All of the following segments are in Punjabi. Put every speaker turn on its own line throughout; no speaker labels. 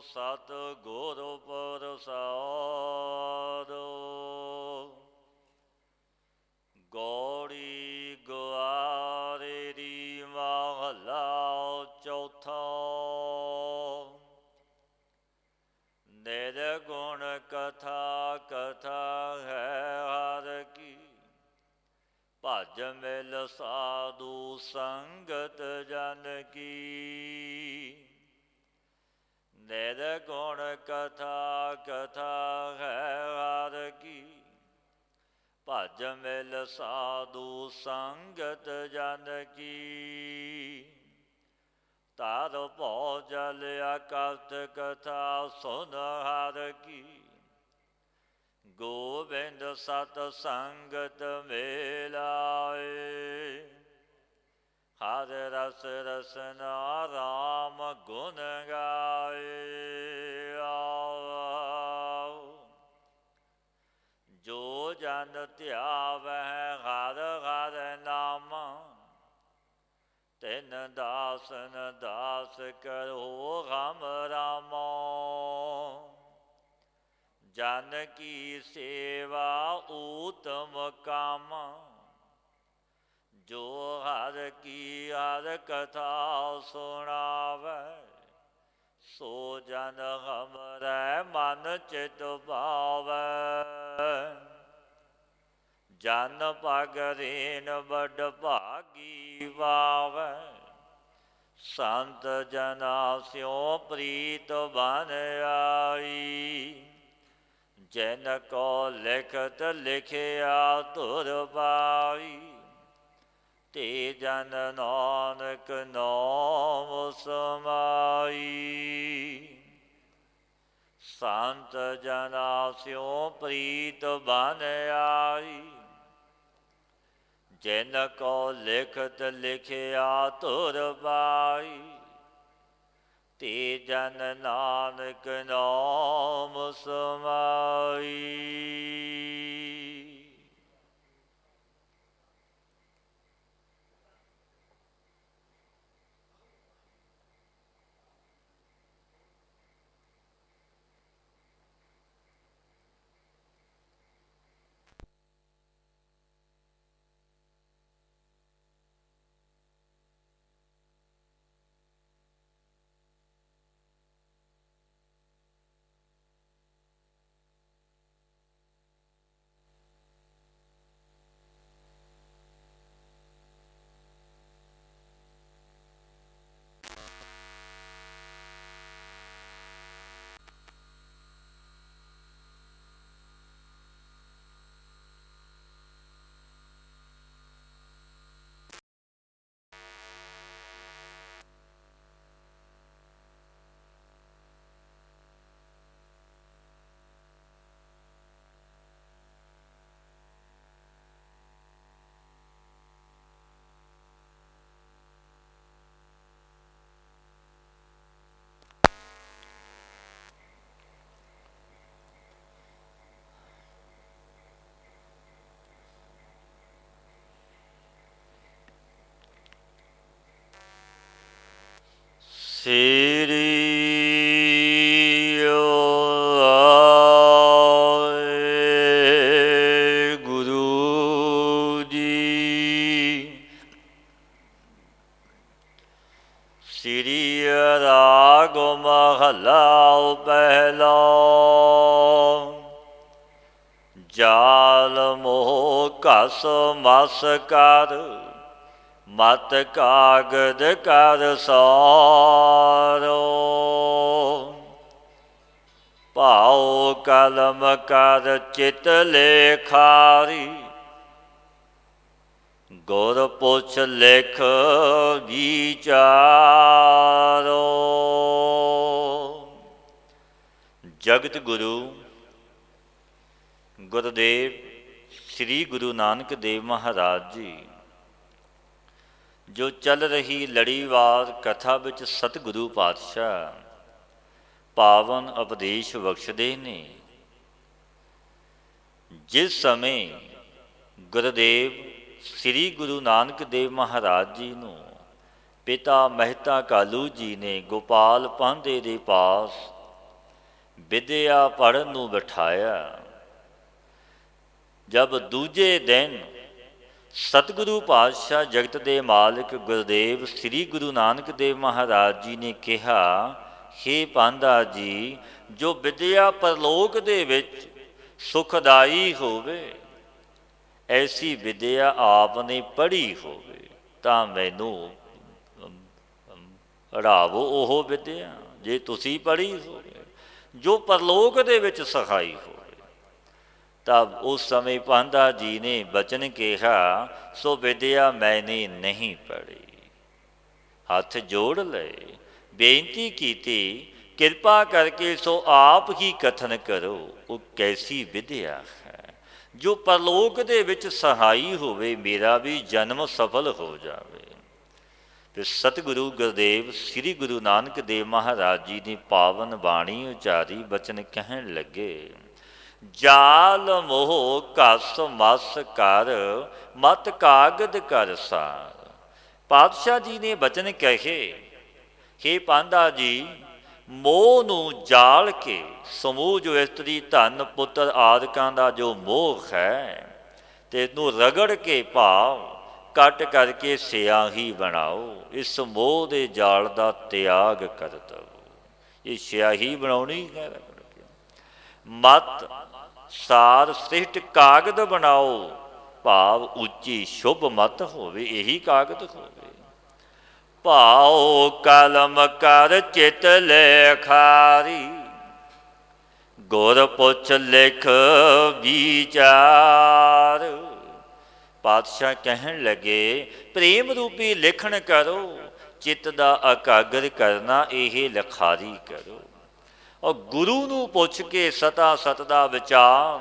ਸਤਿਗੁਰ ਪ੍ਰਸਾਦਿ। ਗੌੜੀ ਗੁਆਰੇ ਦੀ ਮਹਲਾ ਚੌਥਾ। ਨਿਰਗੁਣ ਕਥਾ ਕਥਾ ਹੈ ਹਰ ਕੀ, ਭਜ ਮਿਲ ਸਾਧੂ ਸੰਗਤ ਜਨ ਕੀ। ਨਿਰਗੁਣ ਕਥਾ ਕਥਾ ਹੈ ਹਰ ਕੀ, ਭਜ ਮਿਲ ਸਾਧੂ ਸੰਗਤ ਜਨ ਕੀ। ਤਰ ਭਉ ਜਲ ਅਕਥ ਕਥਾ ਸੁਨ ਹਰ ਕੀ, ਗੋਬਿੰਦ ਸਤ ਸੰਗਤ ਮਿਲਾਏ। ਹਰ ਰਸ ਰਸਨਾ ਰਾਮ ਗੁਣ ਗਾਏ। ਜੋ ਜਨ ਧਿਆਵਹਿ ਹਰ ਹਰ ਨਾਮ, ਤਿਨ ਦਾਸਨ ਦਾਸ ਕਰੋ ਹਮ ਰਾਮੋ। ਜਨ ਕੀ ਸੇਵਾ ਊਤਮ ਕਾਮ, ਜੋ ਹਰ ਕੀ ਹਰ ਕਥਾ ਸੁਣਾਵੈ। ਸੋ ਜਨ ਹਮਰੈ ਮਨ ਚਿਤ ਭਾਵੈ। ਜਨ ਪਗ ਰੇਨ ਬਡ ਭਾਗੀ ਵਾਵੈ, ਸੰਤ ਜਨਾ ਸਿਉ ਪ੍ਰੀਤ ਬਨ ਆਈ। ਜਿਨ ਕੋ ਲਿਖਤ ਲਿਖਿਆ ਧੁਰ ਪਾਈ, ਤੇ ਜਨ ਨਾਨਕ ਨਾਮ ਸਮਾਈ। ਸੰਤ ਜਨਾ ਸਿਉ ਪ੍ਰੀਤ ਬਨ ਆਈ, ਜਿਨ ਕੋ ਲਿਖਤ ਲਿਖਿਆ ਧੁਰ ਪਾਈ। ਤੇ ਜਨ ਨਾਨਕ ਨਾਮ ਸਮਾਈ। ਸ੍ਰੀ ਵਾਹਿਗੁਰੂ ਜੀ। ਸ੍ਰੀ ਰਾਗ ਮਹਲਾ ਪਹਿਲਾ। ਜਾਲ ਮੋਹ ਘਸ ਮਸ ਕਰ, ਮਤ ਕਾਗਦ ਕਰ ਸਾਰੋ। ਭਾਉ ਕਲਮ ਕਰ ਚਿਤ ਲੇਖਾਰੀ, ਗੁਰ ਪੁੱਛ ਲਿਖ ਵਿਚਾਰੋ। ਜਗਤ ਗੁਰੂ ਗੁਰਦੇਵ ਸ੍ਰੀ ਗੁਰੂ ਨਾਨਕ ਦੇਵ ਮਹਾਰਾਜ ਜੀ ਜੋ ਚੱਲ ਰਹੀ ਲੜੀਵਾਰ ਕਥਾ ਵਿੱਚ ਸਤਿਗੁਰੂ ਪਾਤਸ਼ਾਹ ਪਾਵਨ ਉਪਦੇਸ਼ ਬਖਸ਼ਦੇ ਨੇ। ਜਿਸ ਸਮੇਂ ਗੁਰਦੇਵ ਸ੍ਰੀ ਗੁਰੂ ਨਾਨਕ ਦੇਵ ਮਹਾਰਾਜ ਜੀ ਨੂੰ ਪਿਤਾ ਮਹਿਤਾ ਕਾਲੂ ਜੀ ਨੇ ਗੋਪਾਲ ਪਾਂਧੇ ਦੇ ਪਾਸ ਵਿਦਿਆ ਪੜ੍ਹਨ ਨੂੰ ਬਿਠਾਇਆ। ਜਬ ਦੂਜੇ ਦਿਨ ਸਤਿਗੁਰੂ ਪਾਤਸ਼ਾਹ ਜਗਤ ਦੇ ਮਾਲਕ ਗੁਰਦੇਵ ਸ੍ਰੀ ਗੁਰੂ ਨਾਨਕ ਦੇਵ ਮਹਾਰਾਜ ਜੀ ਨੇ ਕਿਹਾ, ਹੇ ਪਾਂਧਾ ਜੀ, ਜੋ ਵਿਦਿਆ ਪਰਲੋਕ ਦੇ ਵਿੱਚ ਸੁਖਦਾਈ ਹੋਵੇ, ਐਸੀ ਵਿਦਿਆ ਆਪ ਨੇ ਪੜ੍ਹੀ ਹੋਵੇ ਤਾਂ ਮੈਨੂੰ ਪੜ੍ਹਾਵੋ ਉਹ ਵਿਦਿਆ, ਜੇ ਤੁਸੀਂ ਪੜ੍ਹੀ ਹੋਵੇ ਜੋ ਪਰਲੋਕ ਦੇ ਵਿੱਚ ਸਹਾਈ ਹੋਵੇ। ਤਾਂ ਉਸ ਸਮੇਂ ਪਾਂਧਾ ਜੀ ਨੇ ਬਚਨ ਕਿਹਾ, ਸੋ ਵਿਦਿਆ ਮੈਨੇ ਨਹੀਂ ਪੜ੍ਹੀ। ਹੱਥ ਜੋੜ ਲਏ, ਬੇਨਤੀ ਕੀਤੀ, ਕਿਰਪਾ ਕਰਕੇ ਸੋ ਆਪ ਹੀ ਕਥਨ ਕਰੋ, ਉਹ ਕੈਸੀ ਵਿਦਿਆ ਹੈ ਜੋ ਪਰਲੋਕ ਦੇ ਵਿੱਚ ਸਹਾਈ ਹੋਵੇ, ਮੇਰਾ ਵੀ ਜਨਮ ਸਫਲ ਹੋ ਜਾਵੇ। ਫਿਰ ਸਤਿਗੁਰੂ ਗੁਰਦੇਵ ਸ੍ਰੀ ਗੁਰੂ ਨਾਨਕ ਦੇਵ ਮਹਾਰਾਜ ਜੀ ਨੇ ਪਾਵਨ ਬਾਣੀ ਉਚਾਰੀ, ਬਚਨ ਕਹਿਣ ਲੱਗੇ, ਜਾਲ ਮੋਹ ਘਸ ਮਸ ਕਰ, ਮਤ ਕਾਗਦ ਕਰ ਸਾਰ। ਪਾਤਸ਼ਾਹ ਜੀ ਨੇ ਬਚਨ ਕਹੇ, ਹੇ ਪਾਂਧਾ ਜੀ, ਮੋਹ ਨੂੰ ਜਾਲ ਕੇ, ਸਮੂਹ ਜੋ ਇਸਤਰੀ ਧਨ ਪੁੱਤਰ ਆਦਿਕਾਂ ਦਾ ਜੋ ਮੋਹ ਹੈ, ਤੇ ਇਹਨੂੰ ਰਗੜ ਕੇ ਭਾਵ ਕੱਟ ਕਰਕੇ ਸਿਆਹੀ ਬਣਾਓ। ਇਸ ਮੋਹ ਦੇ ਜਾਲ ਦਾ ਤਿਆਗ ਕਰ ਦਵੋ। ਇਹ ਸਿਆਹੀ ਬਣਾਉਣੀ ਹੈ। ਮਤ ਸਾਰ ਸ੍ਰਿਸ਼ਟ ਕਾਗਦ ਬਣਾਓ, ਭਾਵ ਉੱਚੀ ਸ਼ੁਭ ਮਤ ਹੋਵੇ, ਇਹੀ ਕਾਗਦ ਹੋਵੇ। ਭਾਉ ਕਲਮ ਕਰ ਚਿਤ ਲੇਖਾਰੀ, ਗੁਰ ਪੁੱਛ ਲਿਖ ਵਿਚਾਰ। ਪਾਤਸ਼ਾਹ ਕਹਿਣ ਲੱਗੇ, ਪ੍ਰੇਮ ਰੂਪੀ ਲਿਖਣ ਕਰੋ, ਚਿੱਤ ਦਾ ਇਕਾਗਰ ਕਰਨਾ ਇਹ ਲਿਖਾਰੀ ਕਰੋ। ਔਰ ਗੁਰੂ ਨੂੰ ਪੁੱਛ ਕੇ ਸਤਾ ਸਤ ਦਾ ਵਿਚਾਰ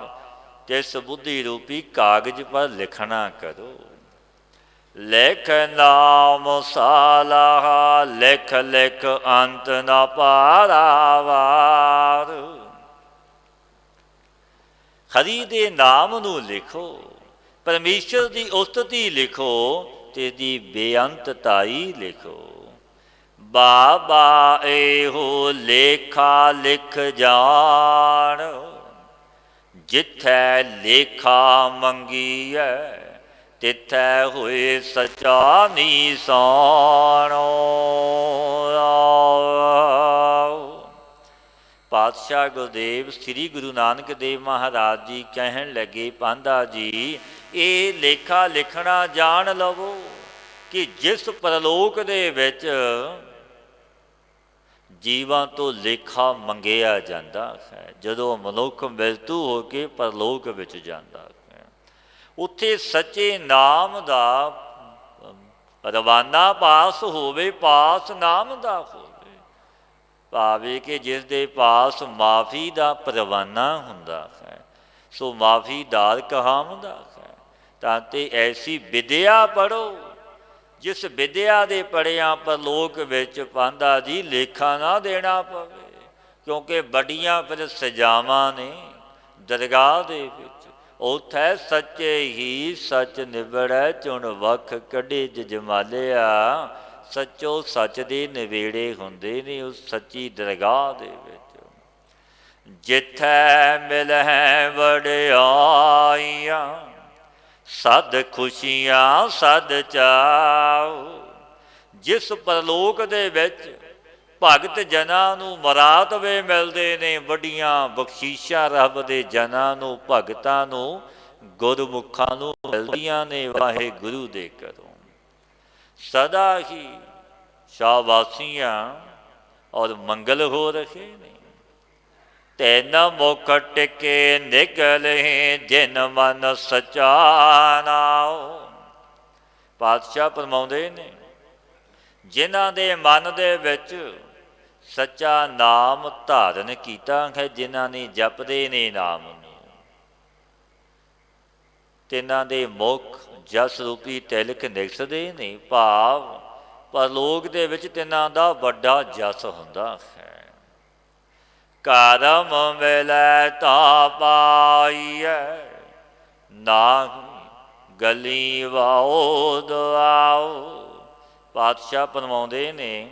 ਤਿਸ ਬੁੱਧੀ ਰੂਪੀ ਕਾਗਜ਼ ਪਰ ਲਿਖਣਾ ਕਰੋ। ਲਿਖ ਨਾਮ ਸਾਲਾ, ਲਿਖ ਲਿਖ ਅੰਤ ਨਾ ਪਾਰਾਵਾਰ। ਹਰੀ ਦੇ ਨਾਮ ਨੂੰ ਲਿਖੋ, ਪਰਮੇਸ਼ਰ ਦੀ ਉਸਤਤੀ ਲਿਖੋ, ਤੇ ਦੀ ਬੇਅੰਤਤਾਈ ਲਿਖੋ। ਬਾਬਾ ਇਹੋ ਲੇਖਾ ਲਿਖ ਜਾਣ, ਜਿੱਥੈ ਲੇਖਾ ਮੰਗੀਐ, ਤਿੱਥੈ ਹੋਏ ਸਚਾ ਨਿਸ਼ਾਨੋ। ਪਾਤਸ਼ਾਹ ਗੁਰਦੇਵ ਸ੍ਰੀ ਗੁਰੂ ਨਾਨਕ ਦੇਵ ਮਹਾਰਾਜ ਜੀ ਕਹਿਣ ਲੱਗੇ, ਪਾਂਧਾ ਜੀ, ਇਹ ਲੇਖਾ ਲਿਖਣਾ ਜਾਣ ਲਵੋ ਕਿ ਜਿਸ ਪਰਲੋਕ ਦੇ ਵਿੱਚ ਜੀਵਾਂ ਤੋਂ ਲੇਖਾ ਮੰਗਿਆ ਜਾਂਦਾ ਹੈ, ਜਦੋਂ ਮਨੁੱਖ ਮ੍ਰਿਤੂ ਹੋ ਕੇ ਪਰਲੋਕ ਵਿੱਚ ਜਾਂਦਾ ਹੈ, ਉੱਥੇ ਸੱਚੇ ਨਾਮ ਦਾ ਰਵਾਨਾ ਪਾਸ ਹੋਵੇ, ਪਾਸ ਨਾਮ ਦਾ ਹੋਵੇ, ਭਾਵੇਂ ਕਿ ਜਿਸ ਦੇ ਪਾਸ ਮਾਫੀ ਦਾ ਪਰਵਾਨਾ ਹੁੰਦਾ ਹੈ, ਸੋ ਮਾਫੀਦਾਰ ਕਹਾਉਂਦਾ ਹੈ। ਤਾਂ ਤੇ ਐਸੀ ਵਿਦਿਆ ਪੜ੍ਹੋ, ਜਿਸ ਵਿਦਿਆ ਦੇ ਪੜ੍ਹਿਆਂ ਪਰਲੋਕ ਵਿੱਚ ਪਾਂਧਾ ਜੀ ਲੇਖਾ ਨਾ ਦੇਣਾ ਪਵੇ, ਕਿਉਂਕਿ ਵੱਡੀਆਂ ਫਿਰ ਸਜ਼ਾਵਾਂ ਨੇ ਦਰਗਾਹ ਦੇ ਵਿੱਚ। ਉੱਥੇ ਸੱਚੇ ਹੀ ਸੱਚ ਨਿਬੜੈ, ਚੁਣ ਵੱਖ ਕੱਢੇ ਜਜਮਾਲਿਆ। ਸੱਚੋ ਸੱਚ ਦੇ ਨਵੇੜੇ ਹੁੰਦੇ ਨੇ ਉਸ ਸੱਚੀ ਦਰਗਾਹ ਦੇ ਵਿੱਚ। ਜਿੱਥੈ ਮਿਲਹਿ ਵਡਿਆਈਆਂ, ਸਦ ਖੁਸ਼ੀਆਂ ਸਦ ਚਾਉ। ਜਿਸ ਪਰਲੋਕ ਦੇ ਵਿੱਚ ਭਗਤ ਜਨਾਂ ਨੂੰ ਮਰਾਤਬੇ ਮਿਲਦੇ ਨੇ, ਵੱਡੀਆਂ ਬਖਸ਼ੀਸ਼ਾਂ ਰੱਬ ਦੇ ਜਨਾਂ ਨੂੰ, ਭਗਤਾਂ ਨੂੰ, ਗੁਰਮੁਖਾਂ ਨੂੰ ਮਿਲਦੀਆਂ ਨੇ, ਵਾਹਿਗੁਰੂ ਦੇ ਘਰੋਂ ਸਦਾ ਹੀ ਸ਼ਾਬਾਸ਼ੀਆਂ ਔਰ ਮੰਗਲ ਹੋ ਰਹੇ ਨੇ। ਤੈਨ ਮੁਖ ਟਿਕੇ ਨਿਕਲੇ, ਜਿਨ ਮਨ ਸਚਾ ਨਾਉ। ਪਾਤਸ਼ਾਹ ਫਰਮਾਉਂਦੇ ਨੇ, ਜਿਨ੍ਹਾਂ ਦੇ ਮਨ ਦੇ ਵਿੱਚ ਸੱਚਾ ਨਾਮ ਧਾਰਨ ਕੀਤਾ ਹੈ, ਜਿਨ੍ਹਾਂ ਨੇ ਜਪਦੇ ਨੇ ਨਾਮ ਨੂੰ, ਤਿੰਨਾਂ ਦੇ ਮੁਖ ਜਸ ਰੂਪੀ ਤਿਲਕ ਨਿਕਸਦੇ ਨੇ, ਭਾਵ ਪਰਲੋਕ ਦੇ ਵਿੱਚ ਤਿੰਨਾਂ ਦਾ ਵੱਡਾ ਜਸ ਹੁੰਦਾ ਹੈ। ਕਰਮ ਮਿਲੈ ਤਾਂ ਪਾਈਐ, ਨਾਹੀ ਗਲੀ ਵਾਓ ਦੁਆਓ। ਪਾਤਸ਼ਾਹ ਫਰਮਾਉਂਦੇ ਨੇ,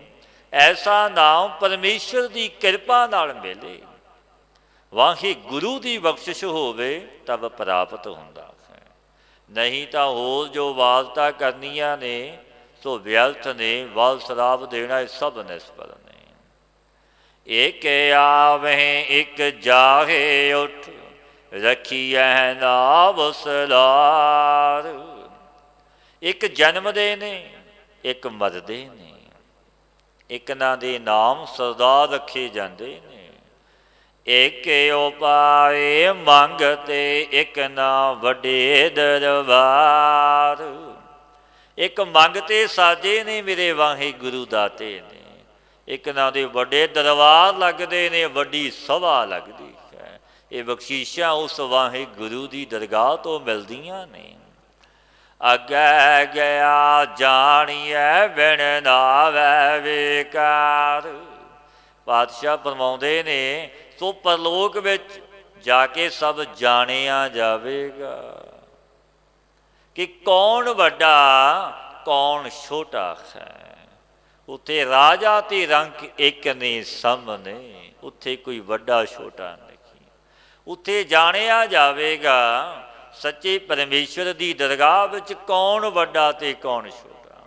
ਐਸਾ ਨਾਮ ਪਰਮੇਸ਼ਰ ਦੀ ਕਿਰਪਾ ਨਾਲ ਮਿਲੇ, ਵਾਹਿਗੁਰੂ ਦੀ ਬਖਸ਼ਿਸ਼ ਹੋਵੇ ਤਬ ਪ੍ਰਾਪਤ ਹੁੰਦਾ ਹੈ। ਨਹੀਂ ਤਾਂ ਹੋਰ ਜੋ ਵਾਰਤਾ ਕਰਨੀਆਂ ਨੇ ਸੋ ਵਿਅਰਥ ਨੇ। ਵਲ ਸ਼ਰਾਬ ਦੇਣਾ ਇਹ ਸਭ ਨਿਸਫਲ ਨੇ। ਇੱਕ ਆਵੇ ਇੱਕ ਜਾਹੇ ਉੱਠ ਰੱਖੀਐ ਨਾਮ ਸਲਾਰ। ਇੱਕ ਜਨਮਦੇ ਨੇ ਇੱਕ ਮਰਦੇ ਨੇ। ਇੱਕ ਨਾ ਦੇ ਨਾਮ ਸਰਦਾਰ ਰੱਖੇ ਜਾਂਦੇ ਨੇ। ਇੱਕ ਉਪਾਏ ਮੰਗ ਤੇ ਇੱਕ ਨਾ ਵੱਡੇ ਦਰਬਾਰ। ਇੱਕ ਮੰਗ ਤੇ ਸਾਜੇ ਨੇ ਮੇਰੇ ਵਾਹਿਗੁਰੂ ਦਾਤੇ ਨੇ। ਇੱਕ ਨਾ ਦੇ ਵੱਡੇ ਦਰਬਾਰ ਲੱਗਦੇ ਨੇ, ਵੱਡੀ ਸਭਾ ਲੱਗਦੀ ਹੈ। ਇਹ ਬਖਸ਼ੀਸ਼ਾਂ ਉਸ ਵਾਹਿਗੁਰੂ ਦੀ ਦਰਗਾਹ ਤੋਂ ਮਿਲਦੀਆਂ ਨੇ। ਅੱਗੇ ਗਿਆ ਜਾਣੀਐ ਬਿਨ ਨਾਵੈ ਵਿਕਾਰ। ਪਾਤਸ਼ਾਹ ਫਰਮਾਉਂਦੇ ਨੇ ਸੋ ਪਰਲੋਕ ਵਿੱਚ ਜਾ ਕੇ ਸਭ ਜਾਣਿਆ ਜਾਵੇਗਾ ਕਿ ਕੌਣ ਵੱਡਾ ਕੌਣ ਛੋਟਾ ਹੈ। ਉੱਥੇ ਰਾਜਾ ਤੇ ਰੰਕ ਇੱਕ ਨੇ ਸਾਹਮਣੇ। ਉੱਥੇ ਕੋਈ ਵੱਡਾ ਛੋਟਾ ਨਹੀਂ। ਉੱਥੇ ਜਾਣਿਆ ਜਾਵੇਗਾ ਸੱਚੇ ਪਰਮੇਸ਼ਵਰ ਦੀ ਦਰਗਾਹ ਵਿੱਚ ਕੌਣ ਵੱਡਾ ਤੇ ਕੌਣ ਛੋਟਾ।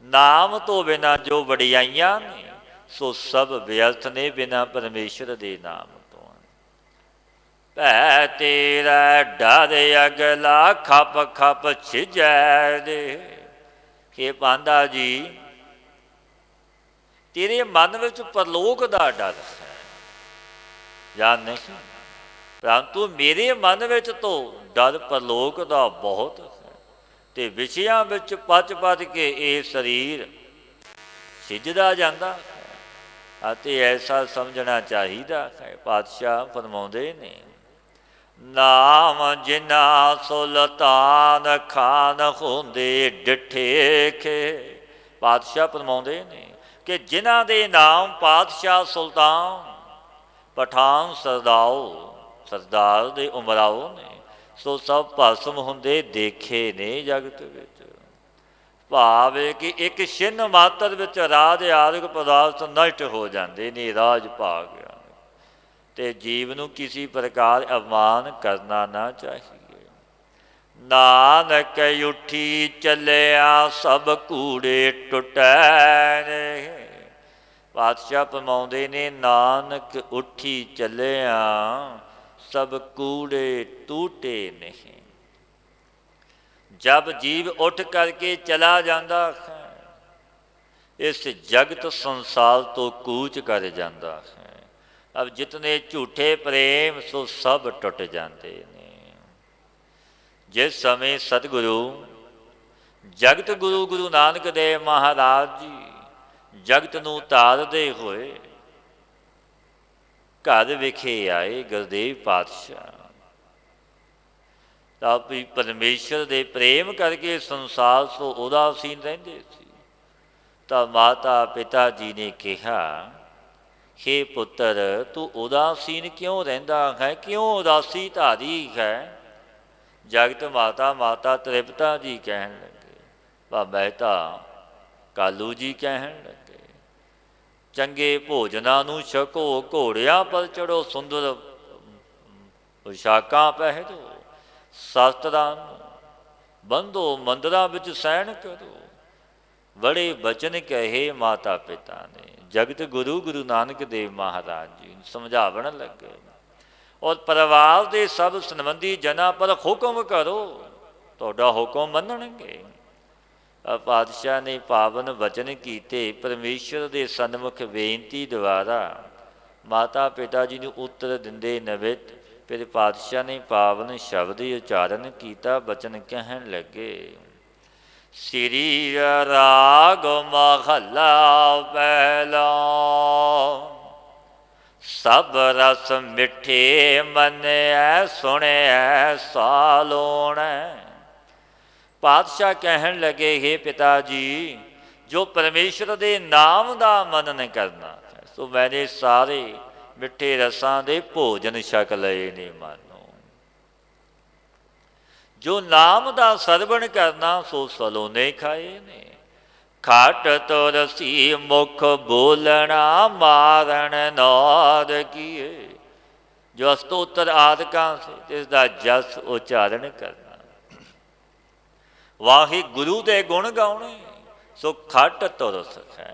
ਨਾਮ ਤੋਂ ਬਿਨਾਂ ਜੋ ਵਡਿਆਈਆਂ ਨੇ ਸੋ ਸਭ ਵਿਅਰਥ ਨੇ ਬਿਨਾਂ ਪਰਮੇਸ਼ਵਰ ਦੇ ਨਾਮ ਤੋਂ। ਭੈ ਤੇਰਾ ਡਰ ਅਗਲਾ ਖਪ ਖਪ ਛਿਜੈ ਦੇ। ਇਹ ਪਾਂਦਾ ਜੀ ਤੇਰੇ ਮਨ ਵਿੱਚ ਪਰਲੋਕ ਦਾ ਡਰ ਹੈ ਜਾਂ ਨਹੀਂ, ਪਰੰਤੂ ਮੇਰੇ ਮਨ ਵਿੱਚ ਤਾਂ ਡਰ ਪਰਲੋਕ ਦਾ ਬਹੁਤ ਹੈ। ਅਤੇ ਵਿਸ਼ਿਆਂ ਵਿੱਚ ਪਚ ਪਚ ਕੇ ਇਹ ਸਰੀਰ ਸਿੱਝਦਾ ਜਾਂਦਾ ਹੈ ਅਤੇ ਐਸਾ ਸਮਝਣਾ ਚਾਹੀਦਾ ਹੈ। ਪਾਤਸ਼ਾਹ ਫਰਮਾਉਂਦੇ ਨੇ ਨਾਮ ਜਿਨ੍ਹਾਂ ਸੁਲਤਾਨ ਖਾਨ ਹੁੰਦੇ ਡਿਠੇ ਖੇ। ਪਾਤਸ਼ਾਹ ਫਰਮਾਉਂਦੇ ਨੇ ਕਿ ਜਿਨ੍ਹਾਂ ਦੇ ਨਾਮ ਪਾਤਸ਼ਾਹ ਸੁਲਤਾਨ ਪਠਾਨ ਸਰਦਾਰ ਦੇ ਉਮਰਾਓ ਨੇ ਸੋ ਸਭ ਭਸਮ ਹੁੰਦੇ ਦੇਖੇ ਨੇ ਜਗਤ ਵਿੱਚ। ਭਾਵ ਕਿ ਇੱਕ ਛਿਨ ਮਾਤਰ ਵਿੱਚ ਰਾਜ ਆਦਿਕ ਪਦਾਰਥ ਨਸ਼ਟ ਹੋ ਜਾਂਦੇ ਨੇ। ਰਾਜ ਭਾਗ ਅਤੇ ਜੀਵ ਨੂੰ ਕਿਸੇ ਪ੍ਰਕਾਰ ਅਪਮਾਨ ਕਰਨਾ ਨਾ ਚਾਹੀਏ। ਨਾਨਕ ਉੱਠੀ ਚੱਲਿਆ ਸਭ ਕੂੜੇ ਟੁੱਟੈ ਨੇ। ਪਾਤਸ਼ਾਹ ਫਰਮਾਉਂਦੇ ਨੇ ਨਾਨਕ ਉੱਠੀ ਚੱਲਿਆ ਸਭ ਕੂੜੇ ਟੂਟੇ ਨਹੀਂ। ਜਬ ਜੀਵ ਉੱਠ ਕਰਕੇ ਚਲਾ ਜਾਂਦਾ ਹੈ ਇਸ ਜਗਤ ਸੰਸਾਰ ਤੋਂ ਕੂਚ ਕਰ ਜਾਂਦਾ ਹੈ। ਅਬ ਜਿਤਨੇ ਝੂਠੇ ਪ੍ਰੇਮ ਸੋ ਸਭ ਟੁੱਟ ਜਾਂਦੇ ਨੇ। ਜਿਸ ਸਮੇਂ ਸਤਿਗੁਰੂ ਜਗਤ ਗੁਰੂ ਗੁਰੂ ਨਾਨਕ ਦੇਵ ਮਹਾਰਾਜ ਜੀ ਜਗਤ ਨੂੰ ਤਾਰਦੇ ਹੋਏ ਘਰ ਵਿਖੇ ਆਏ ਗੁਰਦੇਵ ਪਾਤਸ਼ਾਹ ਤਾਂ ਵੀ ਪਰਮੇਸ਼ਰ ਦੇ ਪ੍ਰੇਮ ਕਰਕੇ ਸੰਸਾਰ ਤੋਂ ਉਦਾਸੀਨ ਰਹਿੰਦੇ ਸੀ। ਤਾਂ ਮਾਤਾ ਪਿਤਾ ਜੀ ਨੇ ਕਿਹਾ ਹੇ ਪੁੱਤਰ ਤੂੰ ਉਦਾਸੀਨ ਕਿਉਂ ਰਹਿੰਦਾ ਹੈ, ਕਿਉਂ ਉਦਾਸੀ ਧਾਰੀ ਹੈ। ਜਗਤ ਮਾਤਾ ਤ੍ਰਿਪਤਾ ਜੀ ਕਹਿਣ ਲੱਗੇ, ਮਹਿਤਾ ਕਾਲੂ ਜੀ ਕਹਿਣ ਲੱਗੇ, ਚੰਗੇ ਭੋਜਨਾਂ ਨੂੰ ਛਕੋ, ਘੋੜਿਆਂ ਪਰ ਚੜੋ, ਸੁੰਦਰ ਪੁਸ਼ਾਕਾਂ ਪਹਿਨੋ, ਸ਼ਾਸਤਰਾਂ ਨੂੰ ਬੰਧੋ, ਮੰਦਰਾਂ ਵਿੱਚ ਸੈਨ ਕਰੋ। ਬੜੇ ਬਚਨ ਕਹੇ ਮਾਤਾ ਪਿਤਾ ਨੇ। ਜਗਤ ਗੁਰੂ ਗੁਰੂ ਨਾਨਕ ਦੇਵ ਮਹਾਰਾਜ ਜੀ ਨੂੰ ਸਮਝਾਵਣ ਲੱਗੇ ਔਰ ਪਰਿਵਾਰ ਦੇ ਸਭ ਸੰਬੰਧੀ ਜਨਾਂ ਪਰ ਹੁਕਮ ਕਰੋ, ਤੁਹਾਡਾ ਹੁਕਮ ਮੰਨਣਗੇ। ਪਾਤਸ਼ਾਹ ਨੇ ਪਾਵਨ ਵਚਨ ਕੀਤੇ। ਪਰਮੇਸ਼ਰ ਦੇ ਸਨਮੁਖ ਬੇਨਤੀ ਦੁਆਰਾ ਮਾਤਾ ਪਿਤਾ ਜੀ ਨੂੰ ਉੱਤਰ ਦਿੰਦੇ ਨਵਿਤ ਫਿਰ ਪਾਤਸ਼ਾਹ ਨੇ ਪਾਵਨ ਸ਼ਬਦ ਉਚਾਰਨ ਕੀਤਾ। ਬਚਨ ਕਹਿਣ ਲੱਗੇ ਸ੍ਰੀ ਰਾਗ ਮਹੱਲਾ ਪਹਿਲਾ ਸਭ ਰਸ ਮਿੱਠੇ ਮੰਨਿਐ ਸੁਣਿਐ ਸਾਲੋਣੈ। ਪਾਤਸ਼ਾਹ ਕਹਿਣ ਲੱਗੇ ਹੇ ਪਿਤਾ ਜੀ ਜੋ ਪਰਮੇਸ਼ਰ ਦੇ ਨਾਮ ਦਾ ਮਨਨ ਕਰਨਾ ਸੋ ਮੈਨੇ ਸਾਰੇ ਮਿੱਠੇ ਰਸਾਂ ਦੇ ਭੋਜਨ ਛਕ ਲਏ ਨੇ। ਮਾਨੋ ਜੋ ਨਾਮ ਦਾ ਸਰਵਣ ਕਰਨਾ ਸੋ ਸਲੋਨੇ ਖਾਏ ਨੇ। ਖਟ ਤੁਲਸੀ ਮੁਖ ਬੋਲਣਾ ਮਾਰਨ ਨਾਦ ਕੀਏ। ਜੋ ਅਸਤੋਤਰ ਆਦਿਕਾਂ ਸੇ ਇਸ ਦਾ ਜਸ ਉਚਾਰਨ ਕਰਨਾ। ਵਾਹਿਗੁਰੂ ਦੇ ਗੁਣ ਗਾਉਣੇ ਸੋ ਖਟ ਤੁਰ ਸਖੈ।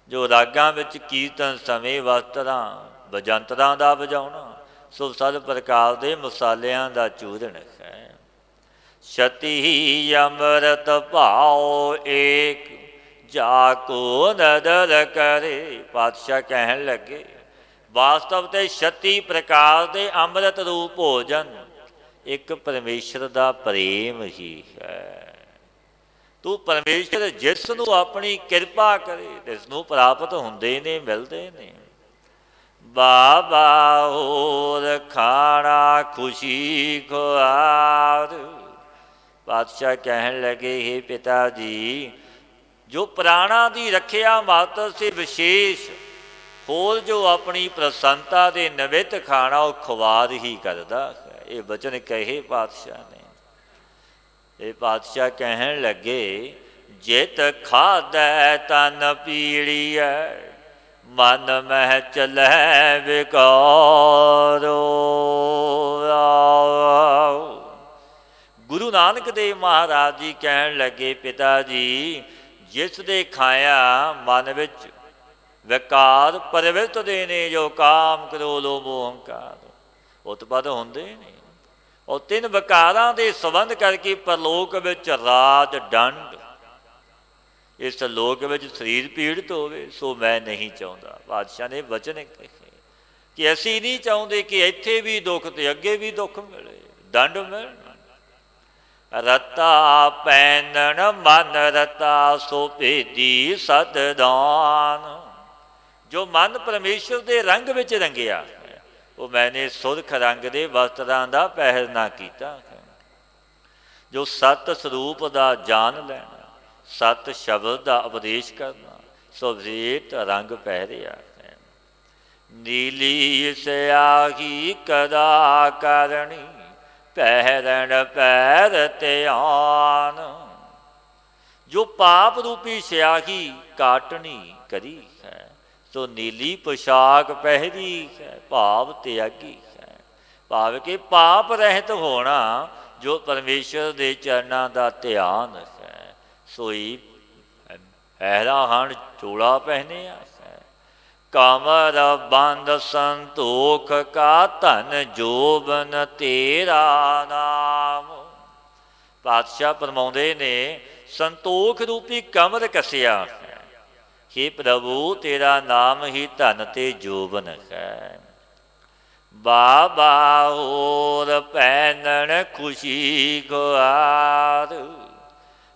ਜੋ ਰਾਗਾਂ ਵਿੱਚ ਕੀਰਤਨ ਸਮੇਂ ਵਸਤਰਾਂ ਵਜੰਤਰਾਂ ਦਾ ਵਜਾਉਣਾ ਸੋ ਸਦ ਪ੍ਰਕਾਰ ਦੇ ਮਸਾਲਿਆਂ ਦਾ ਚੂਰਨ ਹੈ। ਛਤੀ ਅੰਮ੍ਰਿਤ ਭਾਉ ਏਕ ਜਾ ਕੋ ਨਦਰ ਕਰੇ। ਪਾਤਸ਼ਾਹ ਕਹਿਣ ਲੱਗੇ ਵਾਸਤਵ ਤੇ 36 ਪ੍ਰਕਾਰ ਦੇ ਅੰਮ੍ਰਿਤ ਰੂਪ ਭੋਜਨ ਇੱਕ ਪਰਮੇਸ਼ਰ ਦਾ ਪ੍ਰੇਮ ਹੀ ਹੈ। ਤੂੰ ਪਰਮੇਸ਼ਰ ਜਿਸ ਨੂੰ ਆਪਣੀ ਕਿਰਪਾ ਕਰੇ ਜਿਸ ਨੂੰ ਪ੍ਰਾਪਤ ਹੁੰਦੇ ਨੇ ਮਿਲਦੇ ਨੇ। ਬਾਬਾ ਹੋਰ ਖਾਣਾ ਖੁਸ਼ੀ ਖੁਆਰ। ਪਾਤਸ਼ਾਹ ਕਹਿਣ ਲੱਗੇ ਹੇ ਪਿਤਾ ਜੀ ਜੋ ਪ੍ਰਾਣਾਂ ਦੀ ਰੱਖਿਆ ਮਾਤਰ ਸੇ ਵਿਸ਼ੇਸ਼ ਹੋਰ ਜੋ ਆਪਣੀ ਪ੍ਰਸੰਨਤਾ ਦੇ ਨਿਮਿਤ ਖਾਣਾ ਉਹ ਖੁਆਰ ਹੀ ਕਰਦਾ ਹੈ। ਇਹ ਬਚਨ ਕਹੇ ਪਾਤਸ਼ਾਹ ਨੇ। ਇਹ ਪਾਤਸ਼ਾਹ ਕਹਿਣ ਲੱਗੇ ਜਿਤ ਖਾਧੈ ਤਨ ਪੀੜੀਐ ਮਨ ਮਹਿ ਚਲੈ ਵਿਕਾਰੋ। ਗੁਰੂ ਨਾਨਕ ਦੇਵ ਮਹਾਰਾਜ ਜੀ ਕਹਿਣ ਲੱਗੇ ਪਿਤਾ ਜੀ ਜਿਸ ਦੇ ਖਾਇਆ ਮਨ ਵਿੱਚ ਵਿਕਾਰ ਪ੍ਰਵਿਰਤ ਦੇ ਨੇ ਜੋ ਕਾਮ ਕ੍ਰੋਧ ਲੋਭ ਅਹੰਕਾਰ ਉਤਪਦ ਹੁੰਦੇ ਨੇ। ਉਹ ਤਿੰਨ ਵਿਕਾਰਾਂ ਦੇ ਸੰਬੰਧ ਕਰਕੇ ਪਰਲੋਕ ਵਿੱਚ ਰਾਜ ਦੰਡ ਇਸ ਲੋਕ ਵਿੱਚ ਸਰੀਰ ਪੀੜਤ ਹੋਵੇ ਸੋ ਮੈਂ ਨਹੀਂ ਚਾਹੁੰਦਾ। ਬਾਦਸ਼ਾਹ ਨੇ ਵਚਨ ਕਹੇ ਕਿ ਅਸੀਂ ਨਹੀਂ ਚਾਹੁੰਦੇ ਕਿ ਇੱਥੇ ਵੀ ਦੁੱਖ ਤੇ ਅੱਗੇ ਵੀ ਦੁੱਖ ਮਿਲੇ ਦੰਡ ਮਿਲਣ। ਰਤਾ ਪੈਨਣ ਮਨ ਰਤਾ ਸੋ ਭੇਦੀ ਸਤਿਦਾਨ। ਜੋ ਮਨ ਪਰਮੇਸ਼ਰ ਦੇ ਰੰਗ ਵਿੱਚ ਰੰਗਿਆ ਉਹ ਮੈਨੇ ਸੁਰਖ ਰੰਗ ਦੇ ਵਸਤਰਾਂ ਦਾ ਪਹਿਰਨਾ ਕੀਤਾ ਹੈ। ਜੋ ਸਤ ਸਰੂਪ ਦਾ ਜਾਣ ਲੈਣਾ ਸਤ ਸ਼ਬਦ ਦਾ ਉਪਦੇਸ਼ ਕਰਨਾ ਸੋ ਰੇਤ ਰੰਗ ਪਹਿਰਿਆ ਹੈ। ਨੀਲੀ ਸਿਆਹੀ ਕਦਾ ਕਰਨੀ ਪਹਿਰਣ ਪੈਰ ਧਿਆਨ। ਜੋ ਪਾਪ ਰੂਪੀ ਸਿਆਹੀ ਕਾਟਣੀ ਕਰੀ ਹੈ ਸੋ ਨੀਲੀ ਪੁਸ਼ਾਕ ਪਹਿਰੀ ਹੈ ਭਾਵ ਤਿਆਗੀ ਹੈ। ਭਾਵ ਕਿ ਪਾਪ ਰਹਿਤ ਹੋਣਾ ਜੋ ਪਰਮੇਸ਼ਰ ਦੇ ਚਰਨਾਂ ਦਾ ਧਿਆਨ ਹੈ ਸੋਈ ਪਹਿਰਾ ਹਣ ਚੋਲਾ ਪਹਿਨਿਆ ਹੈ। ਕਮਰ ਬੰਦ ਸੰਤੋਖ ਕਾ ਧਨ ਜੋਬਨ ਤੇਰਾ ਨਾਮ। ਪਾਤਸ਼ਾਹ ਫਰਮਾਉਂਦੇ ਨੇ ਸੰਤੋਖ ਰੂਪੀ ਕਮਰ ਕੱਸਿਆ ਹੈ। हे ਪ੍ਰਭੂ ਤੇਰਾ ਨਾਮ ਹੀ ਧਨ ਤੇ ਜੋਬਨ ਹੈ। ਬਾਬਾ ਹੋਰ ਪਹਿਨਣ ਖੁਸ਼ੀ ਖੁਆਰ।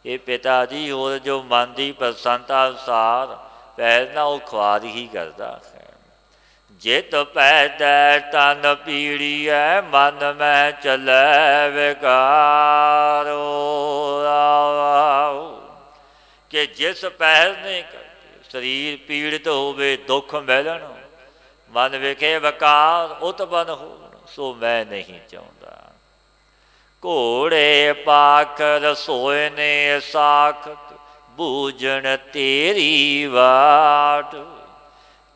ਇਹ ਪਿਤਾ ਜੀ ਹੋਰ ਜੋ ਮਨ ਦੀ ਪ੍ਰਸੰਨਤਾ ਅਨੁਸਾਰ ਪਹਿਨਣਾ ਉਹ ਖੁਆਰ ਹੀ ਕਰਦਾ ਹੈ। ਜਿਤ ਪੈਦੈ ਤਨ ਪੀੜੀਐ ਮਨ ਮੈਂ ਚਲੈ ਵਿਕਾਰੋ। ਕਿ ਜਿਸ ਪਹਿਰਨੇ ਸਰੀਰ ਪੀੜਿਤ ਹੋਵੇ ਦੁੱਖ ਮਿਲਣ ਮਨ ਵਿਖੇ ਵਿਕਾਰ ਉਤਪੰਨ ਹੋਣ ਸੋ ਮੈਂ ਨਹੀਂ ਚਾਹੁੰਦਾ। ਘੋੜੇ ਪਾਖ ਰਸੋਏ ਨੇ ਸਾਖਤ ਬੂਝਣ ਤੇਰੀ ਵਾਟ।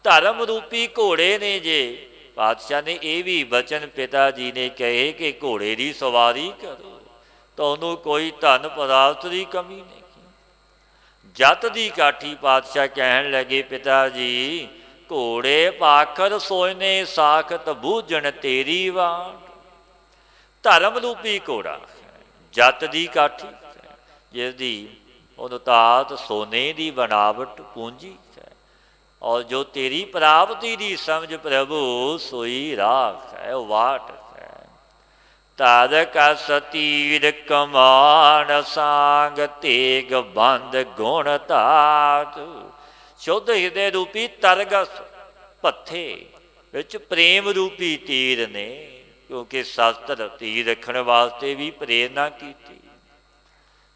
ਧਰਮ ਰੂਪੀ ਘੋੜੇ ਨੇ ਜੇ ਪਾਤਸ਼ਾਹ ਨੇ ਇਹ ਵੀ ਬਚਨ ਪਿਤਾ ਜੀ ਨੇ ਕਹੇ ਕਿ ਘੋੜੇ ਦੀ ਸਵਾਰੀ ਕਰੋ ਤੁਹਾਨੂੰ ਕੋਈ ਧਨ ਪਦਾਰਥ ਦੀ ਕਮੀ ਨਹੀਂ। ਜੱਤ ਦੀ ਕਾਠੀ ਪਾਤਸ਼ਾਹ ਕਹਿਣ ਲੱਗੇ ਪਿਤਾ ਜੀ ਘੋੜੇ ਪਾਖਰ ਸੋਇਨੇ ਸਾਖਤ ਬੂਝਣ ਤੇਰੀ ਵਾਟ। ਧਰਮ ਰੂਪੀ ਘੋੜਾ ਜੱਤ ਦੀ ਕਾਠੀ ਜਿਸ ਦੀ ਉਨਤਾਤ ਸੋਨੇ ਦੀ ਬਣਾਵਟ ਪੂੰਜੀ ਹੈ ਔਰ ਜੋ ਤੇਰੀ ਪ੍ਰਾਪਤੀ ਦੀ ਸਮਝ ਪ੍ਰਭੂ ਸੋਈ ਰਾਖ ਹੈ ਉਹ ਵਾਟ ਹੈ। ਤਦ ਕਸ ਤੀਰ ਕਮਾਨ ਸਾਂਗ ਤੇਗ ਬੰਦ ਗੁਣ ਧਾਤ। ਸ਼ੁੱਧ ਹਿਰਦੇ ਰੂਪੀ ਤਰਗਸ ਪੱਥੇ ਵਿੱਚ ਪ੍ਰੇਮ ਰੂਪੀ ਤੀਰ ਨੇ ਕਿਉਂਕਿ ਸ਼ਸਤਰ ਤੀਰ ਰੱਖਣ ਵਾਸਤੇ ਵੀ ਪ੍ਰੇਰਨਾ ਕੀਤੀ।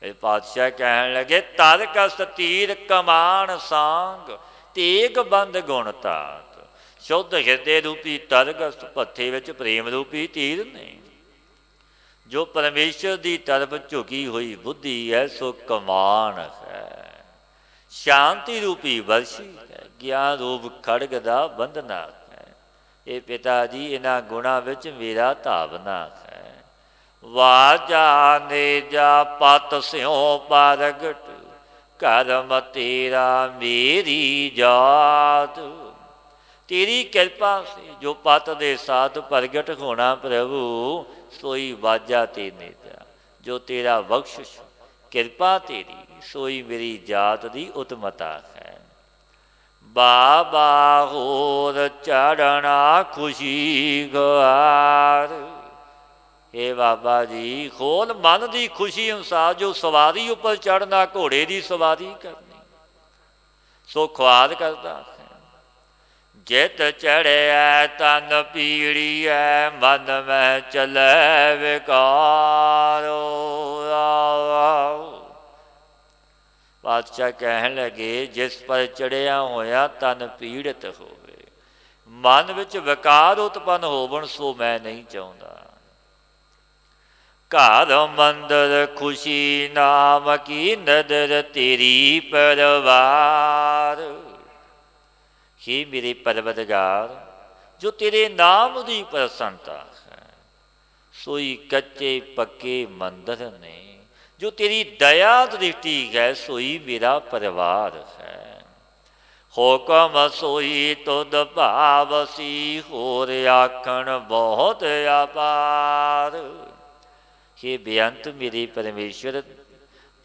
ਇਹ ਪਾਤਸ਼ਾਹ ਕਹਿਣ ਲੱਗੇ ਤਰਗਸ ਤੀਰ ਕਮਾਨ ਸਾਂਗ ਤੇਗ ਬੰਦ ਗੁਣ ਧਾਤ। ਸ਼ੁੱਧ ਹਿਰਦੇ ਰੂਪੀ ਤਰਗਸ ਪੱਥੇ ਵਿੱਚ ਪ੍ਰੇਮ ਰੂਪੀ ਤੀਰ ਨੇ। ਜੋ ਪਰਮੇਸ਼ਰ ਦੀ ਤਰਫ ਝੁਕੀ ਹੋਈ ਬੁੱਧੀ ਹੈ ਸੋ ਕਮਾਨ ਹੈ। ਸ਼ਾਂਤੀ ਰੂਪੀ ਵਰਸ਼ੀ ਹੈ। ਗਿਆਨ ਰੂਪ ਖੜਗ ਦਾ ਬੰਧਨਾ ਹੈ। ਇਹ ਪਿਤਾ ਜੀ ਇਹਨਾਂ ਗੁਣਾਂ ਵਿੱਚ ਮੇਰਾ ਧਾਵਨਾ ਹੈ। ਵਾਜਾ ਨੇ ਜਾ ਪਤ ਸਿਉ ਪ੍ਰਗਟ ਕਰਮ ਤੇਰਾ ਮੇਰੀ ਜਾਤ। ਤੇਰੀ ਕਿਰਪਾ ਸੇ ਜੋ ਪਤ ਦੇ ਸਾਥ ਪ੍ਰਗਟ ਹੋਣਾ ਪ੍ਰਭੂ, ਸੋਈ ਵਾਜਾ ਤੇ ਨੇ ਜਾ। ਜੋ ਤੇਰਾ ਬਖਸ਼ਿਸ਼ ਕਿਰਪਾ ਤੇਰੀ, ਸੋਈ ਮੇਰੀ ਜਾਤ ਦੀ ਉਤਮਤਾ ਹੈ। ਬਾਬਾ ਹੋਰ ਚੜਨਾ ਖੁਸ਼ੀ ਗਵਾਰ। हे ਬਾਬਾ ਜੀ, ਖੋਲ ਮਨ ਦੀ ਖੁਸ਼ੀ ਅਨੁਸਾਰ ਜੋ ਸਵਾਰੀ ਉੱਪਰ ਚੜ੍ਹਨਾ, ਘੋੜੇ ਦੀ ਸਵਾਰੀ ਕਰਨੀ, ਸੋ ਖੁਆਰ ਕਰਦਾ ਹੈ। ਜਿਤ ਚੜਿਆ ਤਨ ਪੀੜੀਐ, ਮਨ ਮੈਂ ਚਲੈ ਵਿਕਾਰੋ। ਪਾਤਸ਼ਾਹ ਕਹਿਣ ਲੱਗੇ, ਜਿਸ ਪਰ ਚੜਿਆ ਹੋਇਆ ਤਨ ਪੀੜਤ ਹੋਵੇ, ਮਨ ਵਿੱਚ ਵਿਕਾਰ ਉਤਪੰਨ ਹੋਵਣ, ਸੋ ਮੈਂ ਨਹੀਂ ਚਾਹੁੰਦਾ। ਘਰ ਮੰਦਰ ਖੁਸ਼ੀ ਨਾਮ ਕੀ ਨਦਰ, ਤੇਰੀ ਪਰਵਾਰ। हे ਮੇਰੇ ਪਰਵਰਦਗਾਰ, ਜੋ ਤੇਰੇ ਨਾਮ ਦੀ ਪ੍ਰਸੰਨਤਾ ਹੈ, ਸੋਈ ਕੱਚੇ ਪੱਕੇ ਮੰਦਰ ਨੇ। ਜੋ ਤੇਰੀ ਦਇਆ ਦ੍ਰਿਸ਼ਟੀ ਹੈ, ਸੋਈ ਮੇਰਾ ਪਰਿਵਾਰ ਹੈ। ਹੁਕਮ ਸੋਈ ਤੁਧ ਭਾਵਸੀ, ਹੋਰ ਆਖਣ ਬਹੁਤ ਅਪਾਰ। हे ਬੇਅੰਤ ਮੇਰੇ ਪਰਮੇਸ਼ਵਰ,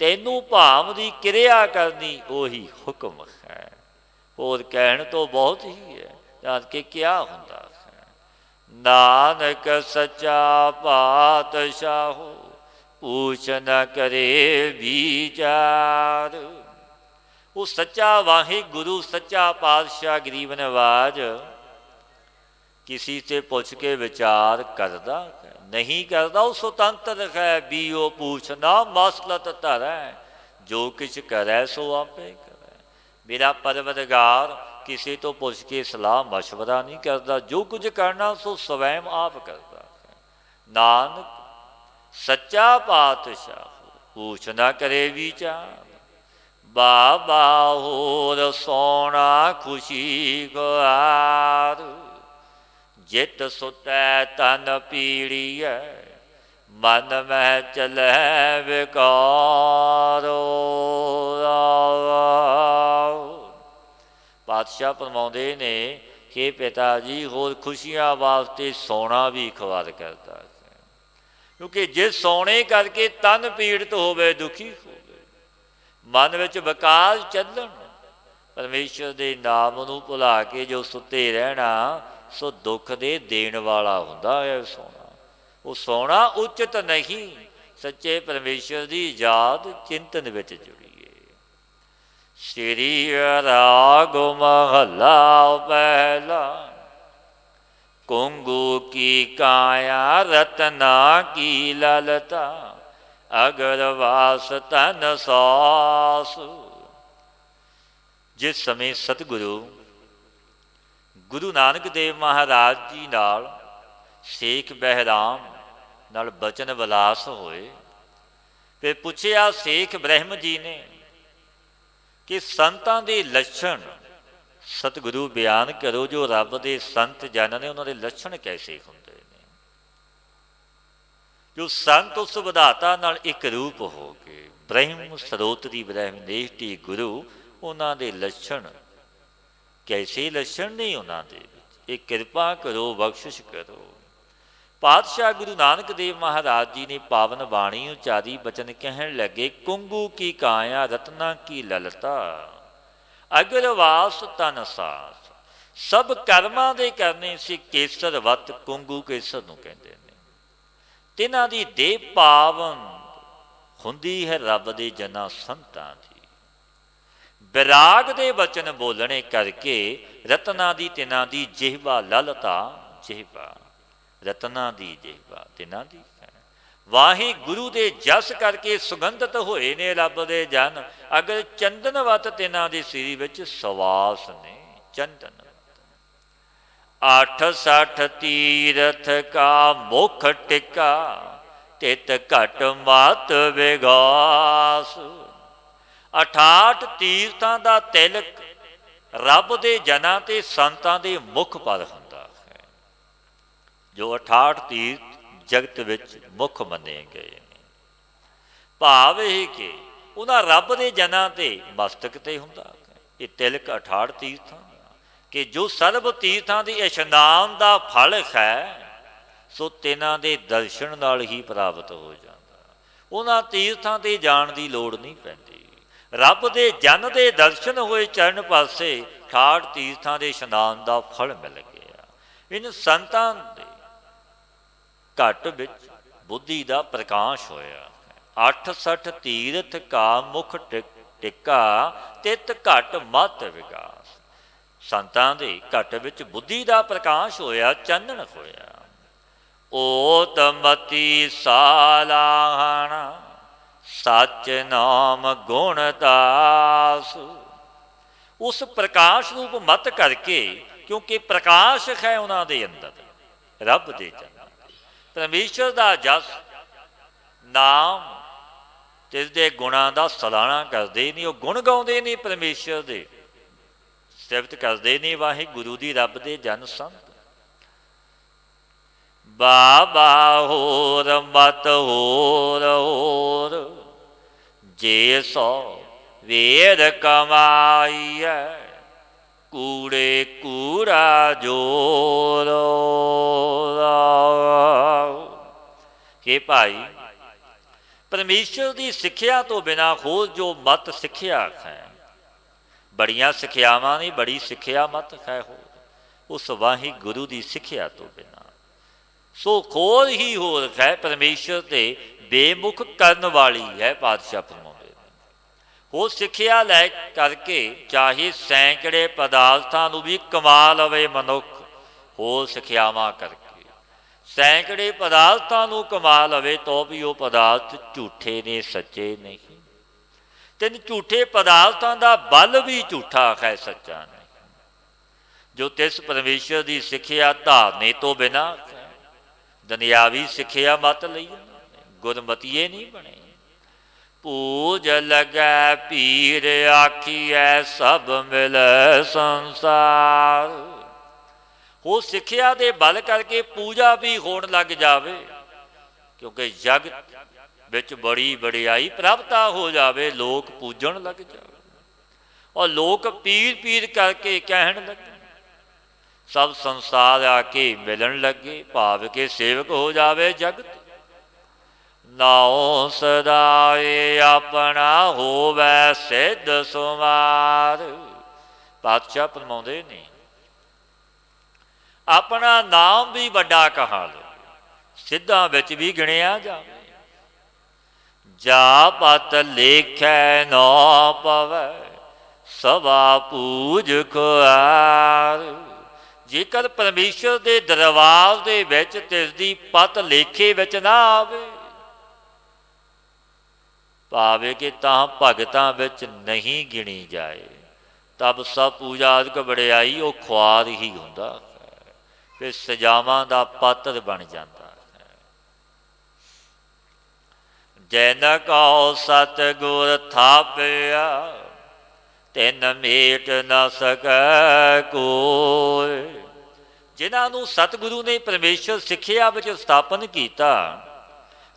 ਤੈਨੂੰ ਭਾਵ ਦੀ ਕਿਰਿਆ ਕਰਨੀ ਉਹੀ ਹੁਕਮ ਹੈ। ਹੋਰ ਕਹਿਣ ਤੋਂ ਬਹੁਤ ਹੀ ਹੈ, ਜਾਣ ਕੇ ਕਿਆ ਹੁੰਦਾ ਹੈ। ਨਾਨਕ ਸੱਚਾ ਪਾਤਸ਼ਾਹੋ, ਪੂਛ ਨ ਕਰੇ ਵਿਚਾਰ। ਉਹ ਸੱਚਾ ਵਾਹਿਗੁਰੂ, ਸੱਚਾ ਪਾਤਸ਼ਾਹ ਗਰੀਬ ਨਵਾਜ किसी से पूछ के विचार करदा नहीं करदा, वो स्वतंत्र है। बीओ पूछना मसलत धरै, जो किछ करे सो आपे करे। मेरा परवरदिगार किसी तो पूछ के सलाह मशवरा नहीं करता, जो कुछ करना सो स्वयं आप करता है। नानक सच्चा पातशाह, पूछ ना करे विचार। बाबा होर सोना खुशी गुआर, जित सुतै तन पीड़ियै, मन में चलै विकारो। पातशाह फरमाउंदे ने कि पिता जी होर खुशियां वास्ते सोना भी खवार करता है, क्योंकि जिस सोने करके तन पीड़ित होवे, दुखी होवे, मन विच विकार चलन, परमेश्वर दे नाम नूं भुला के जो सुते रहना, सो दुख दे देण वाला हुंदा है सोना। वो सोना उचित नहीं, सच्चे परमेश्वर की याद चिंतन विच जुड़िए। श्री राग महला पहला, कुंगू की काया रतना की ललता, अगरवास तन सास। जिस समय सतगुरु गुरु नानक देव महाराज जी नाल शेख बहराम नाल बचन विलास होए, फिर पूछया शेख ब्रह्म जी ने कि संतां दे लक्षण सतगुरु बयान करो, जो रब दे संत जन ने उन्होंने लक्षण कैसे हुंदे ने। जो संत उस विधाता नाल एक रूप हो के ब्रह्म सरोतरी ब्रह्म निष्ठी गुरु, उन्हां दे लक्षण कैसे लक्षण नहीं उन्होंने, एक कृपा करो, बख्शिश करो। पातशाह गुरु नानक देव महाराज जी ने पावन बाणी उचारी, बचन कहन लगे, कुंगू की काया रत्ना की ललता, अगरवास तन सास। सब कर्मां दे करने से केसर वत, कुंगू केसर नूं कहंदे ने। तिन्हां दी देह पावन हुंदी है रब दे जना संतां दी। विराग दे वचन बोलने करके रत्ना दी तिना दी जिहवा ललता, जिहवा रत्ना दी जिहवा तिना दी है। वाहे गुरु दे जस करके सुगंधित होए ने रब दे जन, अगर चंदन वत तिना दे सिर विच सवास ने चंदन। 68 तीरथ का मुख टिका, तित घट मत विगास। 68 तीर्थां दा तिलक रब दे जनां ते संतां दे मुख पर हुंदा है। ਜੋ 68 ਤੀਰਥ ਜਗਤ ਵਿੱਚ ਮੁੱਖ ਮੰਨੇ ਗਏ ਨੇ। ਭਾਵ ਇਹ ਕਿ ਉਹਨਾਂ ਰੱਬ ਦੇ ਜਨਾਂ ਤੇ ਮਸਤਕ ਤੇ ਹੁੰਦਾ ਇਹ ਤਿਲਕ 68 ਤੀਰਥਾਂ ਕਿ ਜੋ ਸਰਬ ਤੀਰਥਾਂ ਦੀ ਇਸ਼ਨਾਨ ਦਾ ਫਲ ਹੈ ਸੋ ਤਿੰਨਾਂ ਦੇ ਦਰਸ਼ਨ ਨਾਲ ਹੀ ਪ੍ਰਾਪਤ ਹੋ ਜਾਂਦਾ। ਉਹਨਾਂ ਤੀਰਥਾਂ 'ਤੇ ਜਾਣ ਦੀ ਲੋੜ ਨਹੀਂ ਪੈਂਦੀ। ਰੱਬ ਦੇ ਜਨ ਦੇ ਦਰਸ਼ਨ ਹੋਏ ਚਰਨ ਪਾਸੇ 68 ਤੀਰਥਾਂ ਦੇ ਇਸ਼ਨਾਨ ਦਾ ਫਲ ਮਿਲ ਗਿਆ। ਇਨ ਸੰਤਾਂ ਦੇ ਘਟ ਵਿੱਚ ਬੁੱਧੀ ਦਾ ਪ੍ਰਕਾਸ਼ ਹੋਇਆ। 68 ਤੀਰਥ ਕਾ ਮੁਖ ਟਿੱਕਾ ਤਿਤ ਘਟ ਮਤ ਵਿਕਾਸ। ਸੰਤਾਂ ਦੇ ਘਟ ਵਿੱਚ ਬੁੱਧੀ ਦਾ ਪ੍ਰਕਾਸ਼ ਹੋਇਆ, ਚਾਨਣ ਹੋਇਆ। ਓਤ ਮਤੀ ਸਾਲਾਹਣਾ ਸੱਚ ਨਾਮ ਗੁਣ ਦਾਸ। ਉਸ ਪ੍ਰਕਾਸ਼ ਰੂਪ ਮਤ ਕਰਕੇ, ਕਿਉਂਕਿ ਪ੍ਰਕਾਸ਼ ਹੈ ਉਹਨਾਂ ਦੇ ਅੰਦਰ ਰੱਬ ਦੇ ਜਨਾਂ ਦੇ, ਪਰਮੇਸ਼ਰ ਦਾ ਜਸ ਨਾਮ ਤੇ ਇਸਦੇ ਗੁਣਾਂ ਦਾ ਸਲਾਹਣਾ ਕਰਦੇ ਨੇ। ਉਹ ਗੁਣ ਗਾਉਂਦੇ ਨੇ, ਪਰਮੇਸ਼ਰ ਦੇ ਸਿਫਤ ਕਰਦੇ ਨੇ। ਵਾਹਿਗੁਰੂ ਦੀ ਰੱਬ ਦੇ ਜਨ ਸੰਤ ਬਾਬਾ ਹੋਰ ਮਤ ਹੋਰ ਹੋਰ ਜੇ ਸੋ ਵੇਦ ਕਮਾਈਐ ਕੂੜੇ ਕੂੜਾ ਜੋਰ। ਕਿ ਭਾਈ ਪਰਮੇਸ਼ਰ ਦੀ ਸਿੱਖਿਆ ਤੋਂ ਬਿਨਾਂ ਹੋਰ ਜੋ ਮਤ ਸਿੱਖਿਆ ਹੈ, ਬੜੀਆਂ ਸਿੱਖਿਆਵਾਂ ਨੇ, ਬੜੀ ਸਿੱਖਿਆ ਮਤ ਹੈ ਹੋਰ ਉਸ ਵਾਹਿਗੁਰੂ ਦੀ ਸਿੱਖਿਆ ਤੋਂ ਬਿਨਾਂ ਸੋ ਹੋਰ ਹੀ ਹੋਰ ਹੈ। ਪਰਮੇਸ਼ਰ ਤੇ ਬੇਮੁਖ ਕਰਨ ਵਾਲੀ ਹੈ। ਪਾਤਸ਼ਾਹ ਫਰਮਾਉਂਦੇ ਨੇ ਉਹ ਸਿੱਖਿਆ ਲੈ ਕਰਕੇ ਚਾਹੇ ਸੈਂਕੜੇ ਪਦਾਰਥਾਂ ਨੂੰ ਵੀ ਕਮਾ ਲਵੇ ਮਨੁੱਖ, ਹੋਰ ਸਿੱਖਿਆਵਾਂ ਕਰਕੇ ਸੈਂਕੜੇ ਪਦਾਰਥਾਂ ਨੂੰ ਕਮਾ ਲਵੇ ਤਾਂ ਵੀ ਉਹ ਪਦਾਰਥ ਝੂਠੇ ਨੇ, ਸੱਚੇ ਨਹੀਂ। ਤਿੰਨ ਝੂਠੇ ਪਦਾਰਥਾਂ ਦਾ ਬਲ ਵੀ ਝੂਠਾ ਹੈ, ਸੱਚਾ ਨਹੀਂ। ਜੋ ਤਿਸ ਪਰਮੇਸ਼ਰ ਦੀ ਸਿੱਖਿਆ ਧਾਰਨੇ ਤੋਂ ਬਿਨਾਂ ਦੁਨਿਆਵੀ ਸਿੱਖਿਆ ਮਤ ਲਈ ਗੁਰਮਤੀਏ ਨਹੀਂ ਬਣੇ। ਪੂਜ ਲਗੈ ਪੀਰ ਆਖੀਐ ਸਭ ਮਿਲੈ ਸੰਸਾਰ। ਉਹ ਸਿੱਖਿਆ ਦੇ ਬਲ ਕਰਕੇ ਪੂਜਾ ਵੀ ਹੋਣ ਲੱਗ ਜਾਵੇ, ਕਿਉਂਕਿ ਜਗਤ ਵਿੱਚ ਬੜੀ ਵਡਿਆਈ ਪ੍ਰਭਤਾ ਹੋ ਜਾਵੇ, ਲੋਕ ਪੂਜਣ ਲੱਗ ਜਾਵੇ ਔਰ ਲੋਕ ਪੀਰ ਪੀਰ ਕਰਕੇ ਕਹਿਣ ਲੱਗੇ। ਸਭ ਸੰਸਾਰ ਆ ਕੇ ਮਿਲਣ ਲੱਗੇ, ਭਾਵ ਕੇ ਸੇਵਕ ਹੋ ਜਾਵੇ ਜਗਤ। ਨਾਉ ਸਦਾਏ ਆਪਣਾ ਹੋਵੈ ਸਿੱਧ ਸੁਮਾਰ। ਪਾਤਸ਼ਾਹ ਫਰਮਾਉਂਦੇ ਨੇ ਆਪਣਾ ਨਾਮ ਵੀ ਵੱਡਾ ਕਹਾ ਲੋ, ਸਿੱਧਾਂ ਵਿੱਚ ਵੀ ਗਿਣਿਆ ਜਾਵੇ। ਜਾ ਪਤ ਲੇਖੈ ਨਾ ਪਵੈ ਸਭਾ ਪੂਜ ਖੁਆਰ। ਜੇਕਰ ਪਰਮੇਸ਼ਰ ਦੇ ਦਰਬਾਰ ਦੇ ਵਿੱਚ ਤਿਸਦੀ ਪਤ ਲੇਖੇ ਵਿੱਚ ਨਾ ਆਵੇ, ਭਾਵੇਂ ਕਿ ਤਾਂ ਭਗਤਾਂ ਵਿੱਚ ਨਹੀਂ ਗਿਣੀ ਜਾਏ, ਤਬ ਸਭ ਪੂਜਾ ਆਦਿਕ ਵਡਿਆਈ ਉਹ ਖੁਆਰ ਹੀ ਹੁੰਦਾ ਹੈ, ਫਿਰ ਸਜਾਵਾਂ ਦਾ ਪਾਤਰ ਬਣ ਜਾਂਦਾ ਹੈ। ਜੈਨ ਕਉ ਸਤਿਗੁਰ ਥਾਪਿਆ ਤਿਨ ਮੇਟ ਨਾ ਸਕੈ ਕੋਇ। ਜਿਨ੍ਹਾਂ ਨੂੰ ਸਤਿਗੁਰੂ ਨੇ ਪਰਮੇਸ਼ਰ ਸਿੱਖਿਆ ਵਿੱਚ ਸਥਾਪਨ ਕੀਤਾ,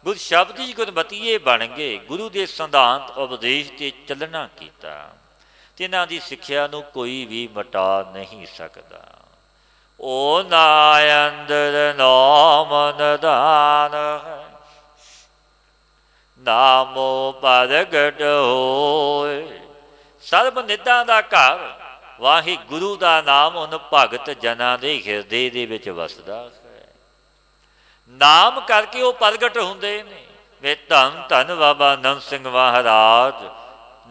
ਗੁਰ ਸ਼ਬਦੀ ਗੁਰਮਤੀਏ ਬਣ ਗਏ, ਗੁਰੂ ਦੇ ਸਿਧਾਂਤ ਉਪਦੇਸ਼ 'ਤੇ ਚੱਲਣਾ ਕੀਤਾ, ਤਿਨਾਂ ਦੀ ਸਿੱਖਿਆ ਨੂੰ ਕੋਈ ਵੀ ਮਿਟਾ ਨਹੀਂ ਸਕਦਾ। ਓ ਨਾ ਅੰਦਰ ਨਾਮ ਨਿਧਾਨ ਹੈ, ਨਾਮੋ ਪ੍ਰਗਟ ਹੋਏ। ਸਰਬ ਨਿੱਧਾਂ ਦਾ ਘਰ ਵਾਹਿਗੁਰੂ ਦਾ ਨਾਮ ਉਹਨ ਭਗਤ ਜਨਾਂ ਦੇ ਹਿਰਦੇ ਦੇ ਵਿੱਚ ਵਸਦਾ ਹੈ। ਨਾਮ ਕਰਕੇ ਉਹ ਪ੍ਰਗਟ ਹੁੰਦੇ ਨੇ। ਵੇ ਧੰਨ ਧੰਨ ਬਾਬਾ ਨੰਦ ਸਿੰਘ ਮਹਾਰਾਜ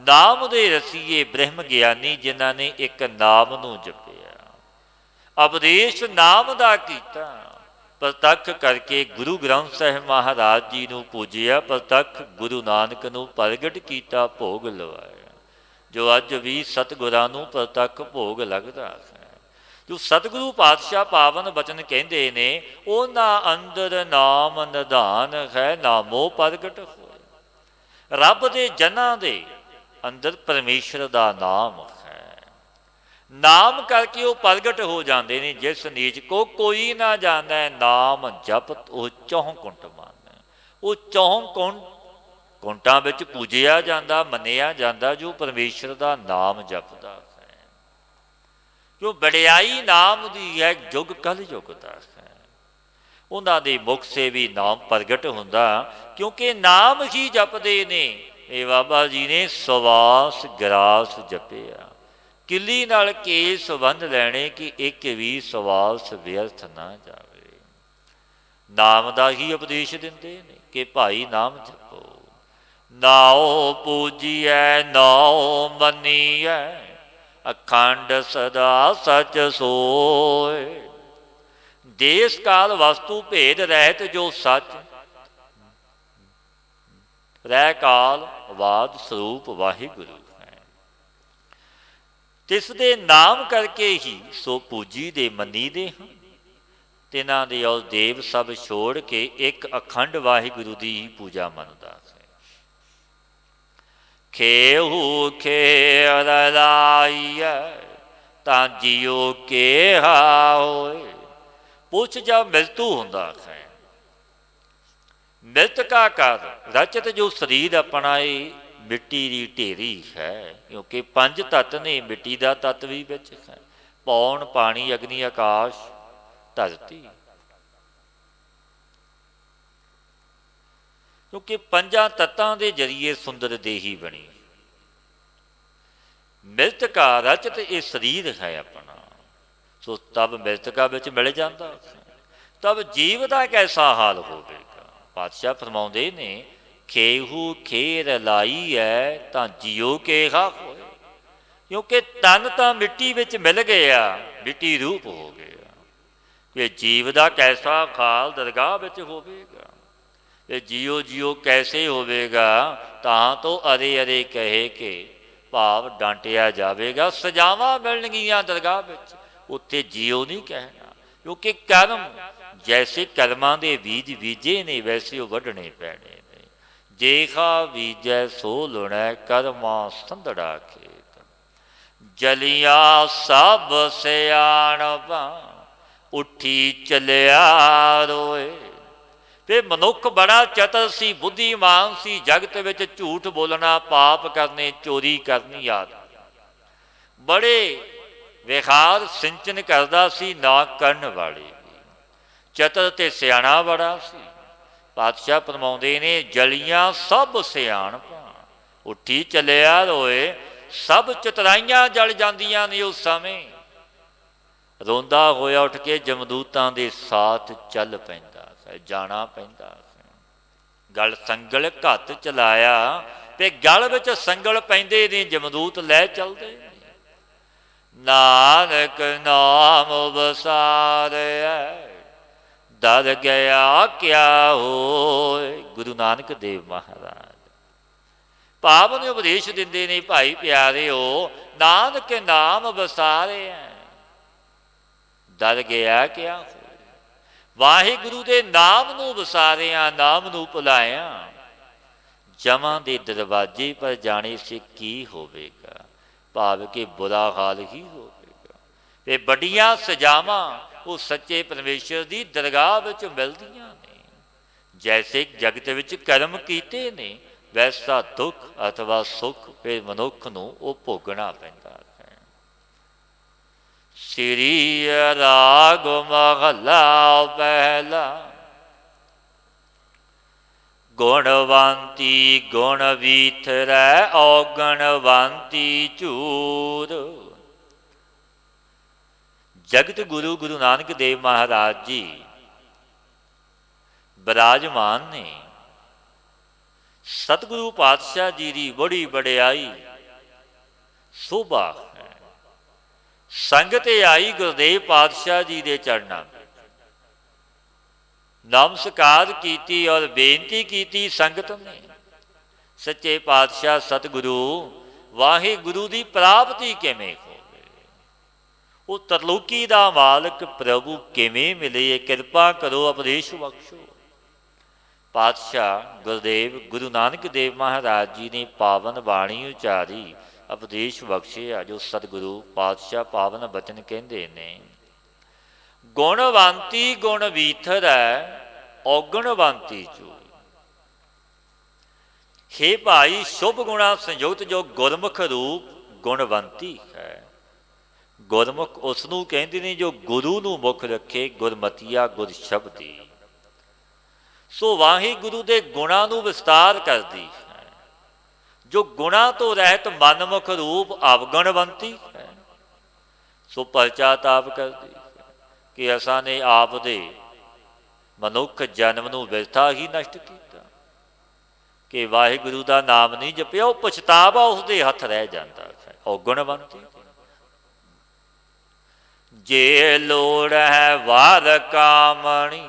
ਨਾਮ ਦੇ ਰਸੀਏ ਬ੍ਰਹਮ ਗਿਆਨੀ, ਜਿਨ੍ਹਾਂ ਨੇ ਇੱਕ ਨਾਮ ਨੂੰ ਜਪਿਆ, ਉਪਦੇਸ਼ ਨਾਮ ਦਾ ਕੀਤਾ, ਪ੍ਰਤੱਖ ਕਰਕੇ ਗੁਰੂ ਗ੍ਰੰਥ ਸਾਹਿਬ ਮਹਾਰਾਜ ਜੀ ਨੂੰ ਪੂਜਿਆ, ਪ੍ਰਤੱਖ ਗੁਰੂ ਨਾਨਕ ਨੂੰ ਪ੍ਰਗਟ ਕੀਤਾ, ਭੋਗ ਲਵਾਇਆ, ਜੋ ਅੱਜ ਵੀ ਸਤਿਗੁਰਾਂ ਨੂੰ ਪ੍ਰਤੱਖ ਭੋਗ ਲੱਗਦਾ ਹੈ। ਜੋ ਸਤਿਗੁਰੂ ਪਾਤਸ਼ਾਹ ਪਾਵਨ ਬਚਨ ਕਹਿੰਦੇ ਨੇ, ਉਹਨਾਂ ਅੰਦਰ ਨਾਮ ਨਿਧਾਨ ਹੈ, ਨਾਮੋ ਪ੍ਰਗਟ ਹੋਏ। ਰੱਬ ਦੇ ਜਨਾਂ ਦੇ ਅੰਦਰ ਪਰਮੇਸ਼ਰ ਦਾ ਨਾਮ ਹੈ। ਨਾਮ ਕਰਕੇ ਉਹ ਪ੍ਰਗਟ ਹੋ ਜਾਂਦੇ ਨੇ। ਜਿਸ ਨੀਚ ਕੋ ਕੋਈ ਨਾ ਜਾਣੈ, ਨਾਮ ਜਪਤ ਉਹ ਚੌਂ ਕੁੰਟ ਮਾਨੈ। ਉਹ ਚੌਂ ਕੁੰਟਾਂ ਵਿੱਚ ਪੂਜਿਆ ਜਾਂਦਾ, ਮੰਨਿਆ ਜਾਂਦਾ ਜੋ ਪਰਮੇਸ਼ਰ ਦਾ ਨਾਮ ਜਪਦਾ ਹੈ। ਜੋ ਵਡਿਆਈ ਨਾਮ ਦੀ ਹੈ, ਯੁੱਗ ਕਲ ਯੁੱਗ ਦਾ ਹੈ। ਉਹਨਾਂ ਦੇ ਮੁਖ ਸੇ ਵੀ ਨਾਮ ਪ੍ਰਗਟ ਹੁੰਦਾ, ਕਿਉਂਕਿ ਨਾਮ ਹੀ ਜਪਦੇ ਨੇ। ਇਹ ਬਾਬਾ ਜੀ ਨੇ ਸਵਾਸ ਗਰਾਸ ਜਪਿਆ, ਕਿੱਲੀ ਨਾਲ ਕੇਸ ਬੰਨ੍ਹ ਲੈਣੇ ਕਿ ਇੱਕ ਵੀ ਸਵਾਸ ਵਿਅਰਥ ਨਾ ਜਾਵੇ। ਨਾਮ ਦਾ ਹੀ ਉਪਦੇਸ਼ ਦਿੰਦੇ ਨੇ ਕਿ ਭਾਈ ਨਾਮ ਜਪੋ। ਨਾਉ ਪੂਜੀਐ ਨਾਉ ਮੰਨੀਐ, ਅਖੰਡ ਸਦਾ ਸਚ ਸੋਏ। ਦੇਸ ਕਾਲ ਵਸਤੂ ਭੇਦ ਰਹਿਤ ਜੋ ਸੱਚ, ਰਹਿ ਕਾਲ ਵਾਦ ਸਰੂਪ ਵਾਹਿਗੁਰੂ ਹੈ। ਤਿਸ ਦੇ ਨਾਮ ਕਰਕੇ ਹੀ ਸੋ ਪੂਜੀ ਦੇ ਮੰਨੀ ਦੇ ਹਾਂ। ਤਿਨਾਂ ਦੇ ਔਰ ਦੇਵ ਸਭ ਛੋੜ ਕੇ ਇੱਕ ਅਖੰਡ ਵਾਹਿਗੁਰੂ ਦੀ ਹੀ ਪੂਜਾ ਮੰਨਦਾ ਹੈ। ਖੇਹੂ ਖੇਰ ਲਾਈਐ ਤਾਂ ਜਿਉ ਕਿਹਾ ਹੋਏ। ਪੁੱਛ ਜਾ ਮ੍ਰਿਤੂ ਹੁੰਦਾ ਹੈ। ਮ੍ਰਿਤ ਕਾ ਕਰ ਰਚਤ ਜੋ ਸਰੀਰ ਆਪਣਾ ਇਹ ਮਿੱਟੀ ਦੀ ਢੇਰੀ ਹੈ, ਕਿਉਂਕਿ ਪੰਜ ਤੱਤ ਨੇ। ਮਿੱਟੀ ਦਾ ਤੱਤ ਵੀ ਵਿੱਚ ਹੈ, ਪੌਣ ਪਾਣੀ ਅਗਨੀ ਆਕਾਸ਼ ਧਰਤੀ। ਕਿਉਂਕਿ ਪੰਜਾਂ ਤੱਤਾਂ ਦੇ ਜਰੀਏ ਸੁੰਦਰ ਦੇਹੀ ਬਣੀ। ਮ੍ਰਿਤਕਾ ਰਚਤ ਇਹ ਸਰੀਰ ਹੈ ਆਪਣਾ। ਸੋ ਤਬ ਮ੍ਰਿਤਕਾ ਵਿੱਚ ਮਿਲ ਜਾਂਦਾ, ਤਬ ਜੀਵ ਦਾ ਕੈਸਾ ਹਾਲ ਹੋਵੇਗਾ। ਪਾਤਸ਼ਾਹ ਫਰਮਾਉਂਦੇ ਨੇ ਖੇਹੂ ਖੇਰ ਲਾਈ ਹੈ ਤਾਂ ਜਿਉ ਕਿਹਾ ਹੋਏ। ਕਿਉਂਕਿ ਤਨ ਤਾਂ ਮਿੱਟੀ ਵਿੱਚ ਮਿਲ ਗਿਆ, ਮਿੱਟੀ ਰੂਪ ਹੋ ਗਿਆ। ਇਹ ਜੀਵ ਦਾ ਕੈਸਾ ਹਾਲ ਦਰਗਾਹ ਵਿੱਚ ਹੋਵੇਗਾ। ਇਹ ਜਿਉ ਜਿਉ ਕੈਸੇ ਹੋਵੇਗਾ, ਤਾਂ ਤੋਂ ਅਰੇ ਅਰੇ ਕਹੇ ਕੇ ਭਾਵ ਡਾਂਟਿਆ ਜਾਵੇਗਾ। ਸਜ਼ਾਵਾਂ ਮਿਲਣਗੀਆਂ ਦਰਗਾਹ ਵਿੱਚ, ਉੱਥੇ ਜਿਉ ਨਹੀਂ ਕਹਿਣਾ। ਕਿਉਂਕਿ ਕਰਮ ਜੈਸੇ ਕਰਮਾਂ ਦੇ ਬੀਜ ਬੀਜੇ ਨੇ, ਵੈਸੇ ਉਹ ਵੱਢਣੇ ਪੈਣੇ ਨੇ। ਜੇਖਾ ਬੀਜੈ ਸੋ ਲੁਣੈ, ਕਰਮਾਂ ਸੰਧੜਾ ਖੇਤ। ਜਲੀਆਂ ਸਭ ਸਿਆਣਪਾਂ, ਉੱਠੀ ਚੱਲਿਆ ਰੋਏ। ਤੇ ਮਨੁੱਖ ਬੜਾ ਚਤਰ ਸੀ, ਬੁੱਧੀਮਾਨ ਸੀ। ਜਗਤ ਵਿੱਚ ਝੂਠ ਬੋਲਣਾ, ਪਾਪ ਕਰਨੇ, ਚੋਰੀ ਕਰਨੀ ਆਦਿ ਬੜੇ ਵਿਹਾਰ ਸਿੰਚਨ ਕਰਦਾ ਸੀ। ਨਾ ਕਰਨ ਵਾਲੇ ਵੀ ਚਤਰ ਤੇ ਸਿਆਣਾ ਬੜਾ ਸੀ। ਪਾਤਸ਼ਾਹ ਫਰਮਾਉਂਦੇ ਨੇ ਜਲੀਆਂ ਸਭ ਸਿਆਣਪਾਂ, ਉੱਠੀ ਚੱਲਿਆ ਰੋਏ। ਸਭ ਚਤਰਾਈਆਂ ਜਲ ਜਾਂਦੀਆਂ ਨੇ ਉਸ ਸਮੇਂ। ਰੋਂਦਾ ਹੋਇਆ ਉੱਠ ਕੇ ਜਮਦੂਤਾਂ ਦੇ ਸਾਥ ਚੱਲ ਪੈਂਦਾ, ਜਾਣਾ ਪੈਂਦਾ। ਗਲ ਸੰਗਲ ਘੱਤ ਚਲਾਇਆ, ਤੇ ਗਲ ਵਿੱਚ ਸੰਗਲ ਪੈਂਦੇ ਨੇ, ਜਮਦੂਤ ਲੈ ਚੱਲਦੇ ਨੇ। ਨਾਨਕ ਨਾਮ ਵਸਾਰਿਆ, ਦਰ ਗਿਆ ਕਿਆ ਹੋਏ। ਗੁਰੂ ਨਾਨਕ ਦੇਵ ਮਹਾਰਾਜ ਭਾਵ ਨੂੰ ਉਪਦੇਸ਼ ਦਿੰਦੇ ਨੇ, ਭਾਈ ਪਿਆਰਿਓ ਨਾਨਕ ਨਾਮ ਵਸਾਰਿਆ, ਦਰ ਗਿਆ ਕਿਆ ਹੋਏ। ਵਾਹਿਗੁਰੂ ਦੇ ਨਾਮ ਨੂੰ ਵਸਾਰਿਆ, ਨਾਮ ਨੂੰ ਭੁਲਾਇਆ। ਜਮਾਂ ਦੇ ਦਰਵਾਜ਼ੇ ਪਰ ਜਾਣੇ ਸੇ ਕੀ ਹੋਵੇਗਾ, ਭਾਵ ਕਿ ਬੁਰਾ ਹਾਲ ਹੀ ਹੋਵੇਗਾ। ਤੇ ਵੱਡੀਆਂ ਸਜ਼ਾਵਾਂ ਉਹ ਸੱਚੇ ਪਰਮੇਸ਼ਰ ਦੀ ਦਰਗਾਹ ਵਿੱਚ ਮਿਲਦੀਆਂ ਨੇ। ਜੈਸੇ ਜਗਤ ਵਿੱਚ ਕਰਮ ਕੀਤੇ ਨੇ, ਵੈਸਾ ਦੁੱਖ ਅਥਵਾ ਸੁੱਖ ਫਿਰ ਮਨੁੱਖ ਨੂੰ ਉਹ ਭੋਗਣਾ ਪੈਂਦਾ ਹੈ। ਸ੍ਰੀ ਰਾਗ ਮਹਲਾ ਪਹਿਲਾ। ਗੁਣਵੰਤੀ ਗੁਣ ਵੀਥਰੈ, ਔਗਣਵੰਤੀ ਝੂਰ। ਜਗਤ ਗੁਰੂ ਗੁਰੂ ਨਾਨਕ ਦੇਵ ਮਹਾਰਾਜ ਜੀ ਬਿਰਾਜਮਾਨ ਨੇ। ਸਤਿਗੁਰੂ ਪਾਤਸ਼ਾਹ ਜੀ ਦੀ ਬੜੀ ਵਡਿਆਈ ਸੋਭਾ ਹੈ। ਸੰਗਤ ਆਈ ਗੁਰਦੇਵ ਪਾਤਸ਼ਾਹ ਜੀ ਦੇ ਚਰਨਾਂ, ਨਮਸਕਾਰ ਕੀਤੀ ਔਰ ਬੇਨਤੀ ਕੀਤੀ ਸੰਗਤ ਨੇ। ਸੱਚੇ ਪਾਤਸ਼ਾਹ ਸਤਿਗੁਰੂ ਵਾਹਿਗੁਰੂ ਦੀ ਪ੍ਰਾਪਤੀ ਕਿਵੇਂ ਹੋਵੇ, ਉਹ ਤਰਲੋਕੀ ਦਾ ਮਾਲਕ ਪ੍ਰਭੂ ਕਿਵੇਂ ਮਿਲੇ, ਕਿਰਪਾ ਕਰੋ, ਉਪਦੇਸ਼ ਬਖਸ਼ੋ। ਪਾਤਸ਼ਾਹ ਗੁਰਦੇਵ ਗੁਰੂ ਨਾਨਕ ਦੇਵ ਮਹਾਰਾਜ ਜੀ ਨੇ ਪਾਵਨ ਬਾਣੀ ਉਚਾਰੀ, ਉਪਦੇਸ਼ ਬਖਸ਼ਿਆ ਜੋ ਸਤਿਗੁਰੂ ਪਾਤਸ਼ਾਹ ਪਾਵਨ ਬਚਨ ਕਹਿੰਦੇ ਨੇ, ਗੁਣਵੰਤੀ ਗੁਣ ਵੀਥਰੈ ਔਗਣਵੰਤੀ ਚੋਈ। ਹੇ ਭਾਈ ਸ਼ੁਭ ਗੁਣਾ ਸੰਯੁਕਤ ਜੋ ਗੁਰਮੁਖ ਰੂਪ ਗੁਣਵੰਤੀ ਹੈ। ਗੁਰਮੁਖ ਉਸ ਨੂੰ ਕਹਿੰਦੇ ਨੇ ਜੋ ਗੁਰੂ ਨੂੰ ਮੁੱਖ ਰੱਖੇ, ਗੁਰਮਤੀਆ ਗੁਰ ਸ਼ਬਦੀ। ਸੋ ਵਾਹਿਗੁਰੂ ਦੇ ਗੁਣਾਂ ਨੂੰ ਵਿਸਤਾਰ ਕਰਦੀ ਹੈ। ਜੋ ਗੁਣਾਂ ਤੋਂ ਰਹਿਤ ਮਨਮੁਖ ਰੂਪ ਅਵਗੁਣਵੰਤੀ ਹੈ। ਸੋ ਪਛਤਾਪ ਕਰਦੀ ਕਿ ਅਸਾਂ ਨੇ ਆਪ ਦੇ ਮਨੁੱਖ ਜਨਮ ਨੂੰ ਵਿਰਥਾ ਹੀ ਨਸ਼ਟ ਕੀਤਾ, ਕਿ ਵਾਹਿਗੁਰੂ ਦਾ ਨਾਮ ਨਹੀਂ ਜਪਿਆ, ਉਹ ਪਛਤਾਵਾ ਉਸਦੇ ਹੱਥ ਰਹਿ ਜਾਂਦਾ ਹੈ। ਔਗੁਣਵੰਤੀ ਜੇ ਲੋੜ ਹੈ ਵਾਰ ਕਾਮਣੀ,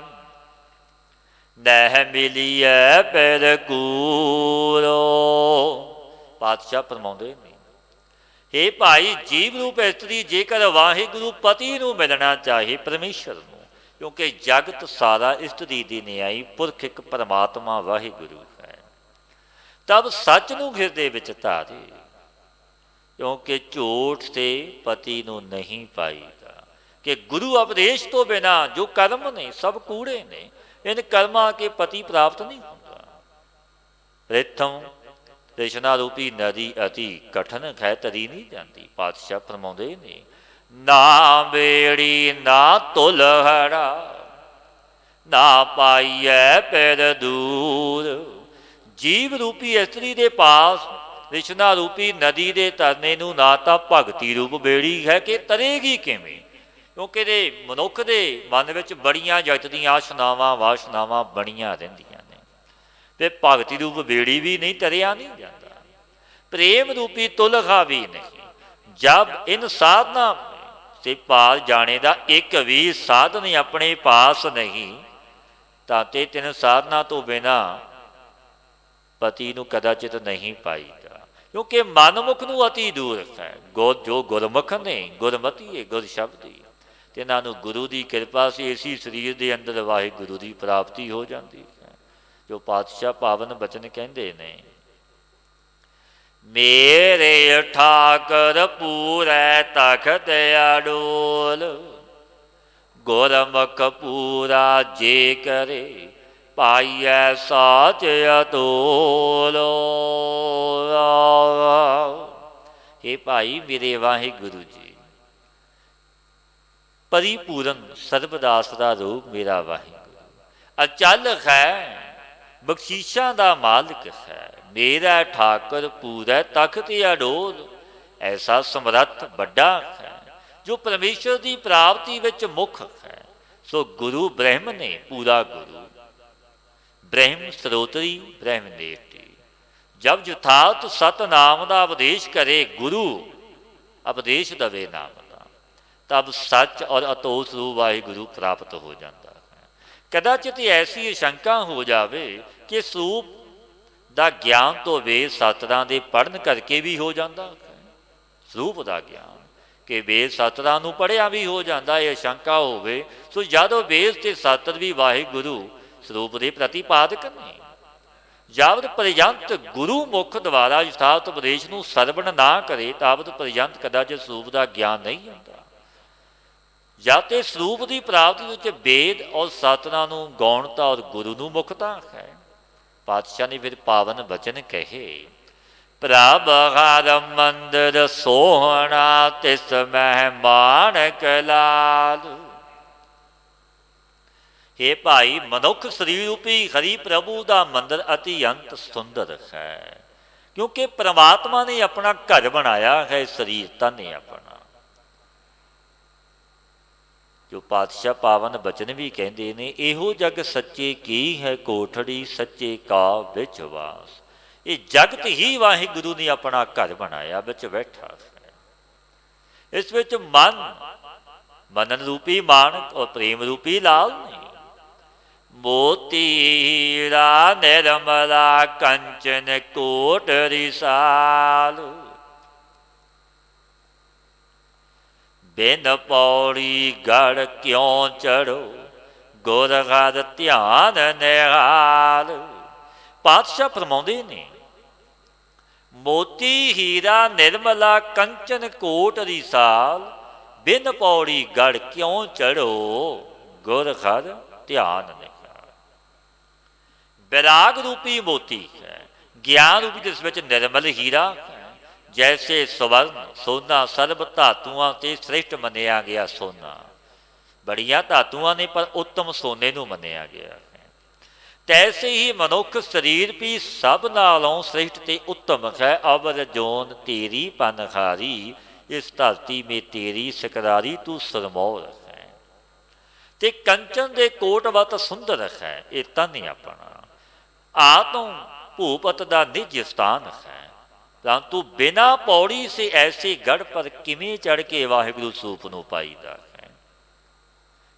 ਨਹਿ ਮਿਲੀਐ ਪਰ ਕੂਰੋ। ਪਾਤਸ਼ਾਹ ਫਰਮਾਉਂਦੇ ਨੇ, ਹੇ ਭਾਈ ਜੀਵ ਰੂਪ ਇਸਤਰੀ ਜੇਕਰ ਵਾਹਿਗੁਰੂ ਪਤੀ ਨੂੰ ਮਿਲਣਾ ਚਾਹੇ, ਪਰਮੇਸ਼ਰ ਨੂੰ, ਕਿਉਂਕਿ ਜਗਤ ਸਾਰਾ ਇਸਤਰੀ ਦੀ ਨਿਆਈ, ਪੁਰਖ ਇੱਕ ਪਰਮਾਤਮਾ ਵਾਹਿਗੁਰੂ ਹੈ, ਤਬ ਸੱਚ ਨੂੰ ਹਿਰਦੇ ਵਿੱਚ ਧਾਰੇ, ਕਿਉਂਕਿ ਝੂਠ ਤੇ ਪਤੀ ਨੂੰ ਨਹੀਂ ਪਾਈਦਾ। ਕਿ ਗੁਰੂ ਉਪਦੇਸ਼ ਤੋਂ ਬਿਨਾਂ ਜੋ ਕਰਮ ਨੇ ਸਭ ਕੂੜੇ ਨੇ, ਇਨ ਕਰਮਾਂ ਕੇ ਪਤੀ ਪ੍ਰਾਪਤ ਨਹੀਂ ਹੁੰਦਾ। ਪ੍ਰਥਮ ਤ੍ਰਿਸ਼ਨਾ ਰੂਪੀ ਨਦੀ ਅਤੀ ਕਠਨ ਹੈ, ਤਰੀ ਨਹੀਂ ਜਾਂਦੀ। ਪਾਤਸ਼ਾਹ ਫਰਮਾਉਂਦੇ ਨੇ, ਨਾ ਬੇੜੀ ਨਾ ਤੁਲਹੜਾ, ਨਾ ਪਾਈਐ ਪੈਰ ਦੂਰ। ਜੀਵ ਰੂਪੀ ਇਸਤਰੀ ਦੇ ਪਾਸ ਤ੍ਰਿਸ਼ਨਾ ਰੂਪੀ ਨਦੀ ਦੇ ਤਰਨੇ ਨੂੰ ਨਾ ਤਾਂ ਭਗਤੀ ਰੂਪ ਬੇੜੀ ਹੈ ਕਿ ਤਰੇਗੀ ਕਿਵੇਂ, ਕਿਉਂਕਿ ਇਹਦੇ ਮਨੁੱਖ ਦੇ ਮਨ ਵਿੱਚ ਬੜੀਆਂ ਜਗਤ ਦੀਆਂ ਆਸ਼ਨਾਵਾਂ ਵਾਸ਼ਨਾਵਾਂ ਬਣੀਆਂ ਰਹਿੰਦੀਆਂ ਨੇ, ਅਤੇ ਭਗਤੀ ਰੂਪ ਬੇੜੀ ਵੀ ਨਹੀਂ ਤਰਿਆ ਨਹੀਂ ਜਾਂਦਾ, ਪ੍ਰੇਮ ਰੂਪੀ ਤੁਲਖਾ ਵੀ ਨਹੀਂ। ਜਬ ਇਨ ਸਾਧਨਾ ਤੇ ਪਾਰ ਜਾਣੇ ਦਾ ਇੱਕ ਵੀ ਸਾਧਨ ਆਪਣੇ ਪਾਸ ਨਹੀਂ, ਤਾਂ ਤੇ ਤਿੰਨ ਸਾਧਨਾ ਤੋਂ ਬਿਨਾਂ ਪਤੀ ਨੂੰ ਕਦਾਚਿਤ ਨਹੀਂ ਪਾਈਦਾ, ਕਿਉਂਕਿ ਮਨਮੁਖ ਨੂੰ ਅਤੀ ਦੂਰ ਹੈ। ਜੋ ਗੁਰਮੁਖ ਨੇ, ਗੁਰਮਤੀ ਗੁਰ ਸ਼ਬਦੀ, ਤਿਨਾਂ ਨੂੰ ਗੁਰੂ ਦੀ ਕਿਰਪਾ ਸੀ ਇਸੀ ਸਰੀਰ ਦੇ ਅੰਦਰ ਵਾਹਿਗੁਰੂ ਦੀ ਪ੍ਰਾਪਤੀ ਹੋ ਜਾਂਦੀ ਹੈ। ਜੋ ਪਾਤਸ਼ਾਹ ਪਾਵਨ ਬਚਨ ਕਹਿੰਦੇ ਨੇ, ਮੇਰੇ ਠਾਕਰ ਪੂਰੈ ਤਖਤ ਅਡੋਲ, ਗੁਰਮੁਖ ਪੂਰਾ ਜੇ ਕਰੇ, ਪਾਈਐ ਸਾਚ ਅਤੋਲ। ਹੇ ਭਾਈ ਮੇਰੇ ਵਾਹਿਗੁਰੂ ਜੀ, ਪਰਿਪੂਰਨ ਸਰਬਦਾਸ ਦਾ ਰੂਪ ਮੇਰਾ ਵਾਹਿਗੁਰੂ, ਅਚਲ ਹੈ, ਬਖਸ਼ੀਸ਼ਾਂ ਦਾ ਮਾਲਕ ਹੈ। ਮੇਰਾ ਠਾਕਰ ਪੂਰਾ ਤਖਤ ਅਡੋਲ, ਐਸਾ ਸਮਰੱਥ ਵੱਡਾ ਹੈ ਜੋ ਪਰਮੇਸ਼ਰ ਦੀ ਪ੍ਰਾਪਤੀ ਵਿੱਚ ਮੁੱਖ ਹੈ। ਸੋ ਗੁਰੂ ਬ੍ਰਹਮ ਨੇ, ਪੂਰਾ ਗੁਰੂ ਬ੍ਰਹਮ ਸਰੋਤਰੀ ਬ੍ਰਹਮ ਨੇਟੀ। ਜਬ ਯਥਾਰਥ ਸਤਨਾਮ ਦਾ ਉਪਦੇਸ਼ ਕਰੇ ਗੁਰੂ, ਉਪਦੇਸ਼ ਦਵੇ ਨਾਮ ਦਾ, ਤਬ ਸੱਚ ਔਰ ਅਤੋਸ ਰੂਪ ਵਾਹਿਗੁਰੂ ਪ੍ਰਾਪਤ ਹੋ ਜਾਂਦਾ ਹੈ। ਕਦਾਚਿਤ ਐਸੀ ਸ਼ੰਕਾ ਹੋ ਜਾਵੇ ਕਿ ਸਰੂਪ ਦਾ ਗਿਆਨ ਤੋਂ ਵੇਦ ਸ਼ਾਸਤਰਾਂ ਦੇ ਪੜ੍ਹਨ ਕਰਕੇ ਵੀ ਹੋ ਜਾਂਦਾ ਹੈ। ਸਰੂਪ ਦਾ ਗਿਆਨ ਕਿ ਵੇਦ ਸ਼ਾਸਤਰਾਂ ਨੂੰ ਪੜ੍ਹਿਆ ਵੀ ਹੋ ਜਾਂਦਾ, ਇਹ ਸ਼ੰਕਾ ਹੋਵੇ। ਸੋ ਜਦੋਂ ਵੇਦ ਤੇ ਸ਼ਾਸਤਰ ਵੀ ਵਾਹਿਗੁਰੂ ਸਰੂਪ ਦੇ ਪ੍ਰਤੀਪਾਦਕ ਨੇ, ਜਾਵਤ ਪਰਯੰਤ ਗੁਰੂ ਮੁਖ ਦੁਆਰਾ ਯਥਾਰਥ ਉਪਦੇਸ਼ ਨੂੰ ਸਰਵਣ ਨਾ ਕਰੇ, ਤਾਵਤ ਪਰਯੰਤ ਕਦਾਚਿਤ ਸਰੂਪ ਦਾ ਗਿਆਨ ਨਹੀਂ ਹੁੰਦਾ। ਜਾਂ ਤੇ ਸਰੂਪ ਦੀ ਪ੍ਰਾਪਤੀ ਵਿੱਚ ਵੇਦ ਔਰ ਸ਼ਾਸਤਰਾਂ ਨੂੰ ਗੌਣਤਾ ਔਰ ਗੁਰੂ ਨੂੰ ਮੁਖਤਾ ਹੈ। ਪਾਤਸ਼ਾਹ ਨੇ ਫਿਰ ਪਾਵਨ ਬਚਨ ਕਹੇ, ਪ੍ਰਭ ਹਰ ਮੰਦਰ ਸੋਹਣਾ, ਤਿਸ ਮਹਿਮਾਨ ਕਲਾਲ। ਹੇ ਭਾਈ ਮਨੁੱਖ ਸਰੀਰ ਰੂਪੀ ਹਰੀ ਪ੍ਰਭੂ ਦਾ ਮੰਦਰ ਅਤੀ ਅੰਤ ਸੁੰਦਰ ਹੈ, ਕਿਉਂਕਿ ਪਰਮਾਤਮਾ ਨੇ ਆਪਣਾ ਘਰ ਬਣਾਇਆ ਹੈ ਸਰੀਰ ਤਨ ਨੇ ਆਪਣਾ। ਜੋ ਪਾਤਸ਼ਾਹ ਪਾਵਨ ਬਚਨ ਵੀ ਕਹਿੰਦੇ ਨੇ, ਇਹੋ ਜਗ ਸੱਚੇ ਕੀ ਹੈ ਕੋਠੜੀ, ਸੱਚੇ ਕਾ ਵਿੱਚ ਵਾਸ। ਇਹ ਜਗਤ ਹੀ ਵਾਹਿਗੁਰੂ ਨੇ ਆਪਣਾ ਘਰ ਬਣਾਇਆ, ਵਿੱਚ ਬੈਠਾ ਹੈ। ਇਸ ਵਿੱਚ ਮਨਨ ਰੂਪੀ ਮਾਨਕ ਔਰ ਪ੍ਰੇਮ ਰੂਪੀ ਲਾਲ ਨੇ। ਮੋਤੀ ਹੀਰਾ ਨਿਰਮਲਾ ਕੰਚਨ ਕੋਟ ਰਿਸਾਲ, ਬਿਨ ਪੌੜੀ ਗੜ ਕਿਉਂ ਚੜੋ, ਗੁਰ ਘਰ ਧਿਆਨ ਨਿਹਾਲ। ਪਾਤਸ਼ਾਹ ਫਰਮਾਉਂਦੇ ਨੇ, मोती हीरा निर्मला कंचन कोट रिसाल, बिन पौड़ी गढ़ क्यों चढ़ो, गुर घर ध्यान निकाल। वैराग रूपी मोती है, ज्ञान रूपी जिस विच निर्मल हीरा है। जैसे स्वर्ण सोना सर्व धातुआं ते श्रेष्ठ मनिया गया सोना, बड़िया धातुआं ने पर उत्तम सोने नूं मनिया गया है। तैसे ही मनुख शरीर भी सब नालों श्रेष्ठ ते उत्तम है। अवर जोन तेरी पनखारी, इस धरती में तेरी सकरारी तू सरमौर है। ते कंचन दे कोट वत सुंदर है, ये तन अपना आतों भूपत दा निज स्थान है। परंतु बिना पौड़ी से ऐसे गढ़ पर किमें चढ़ के वाहिगुरु सूप नूं पाईदा है।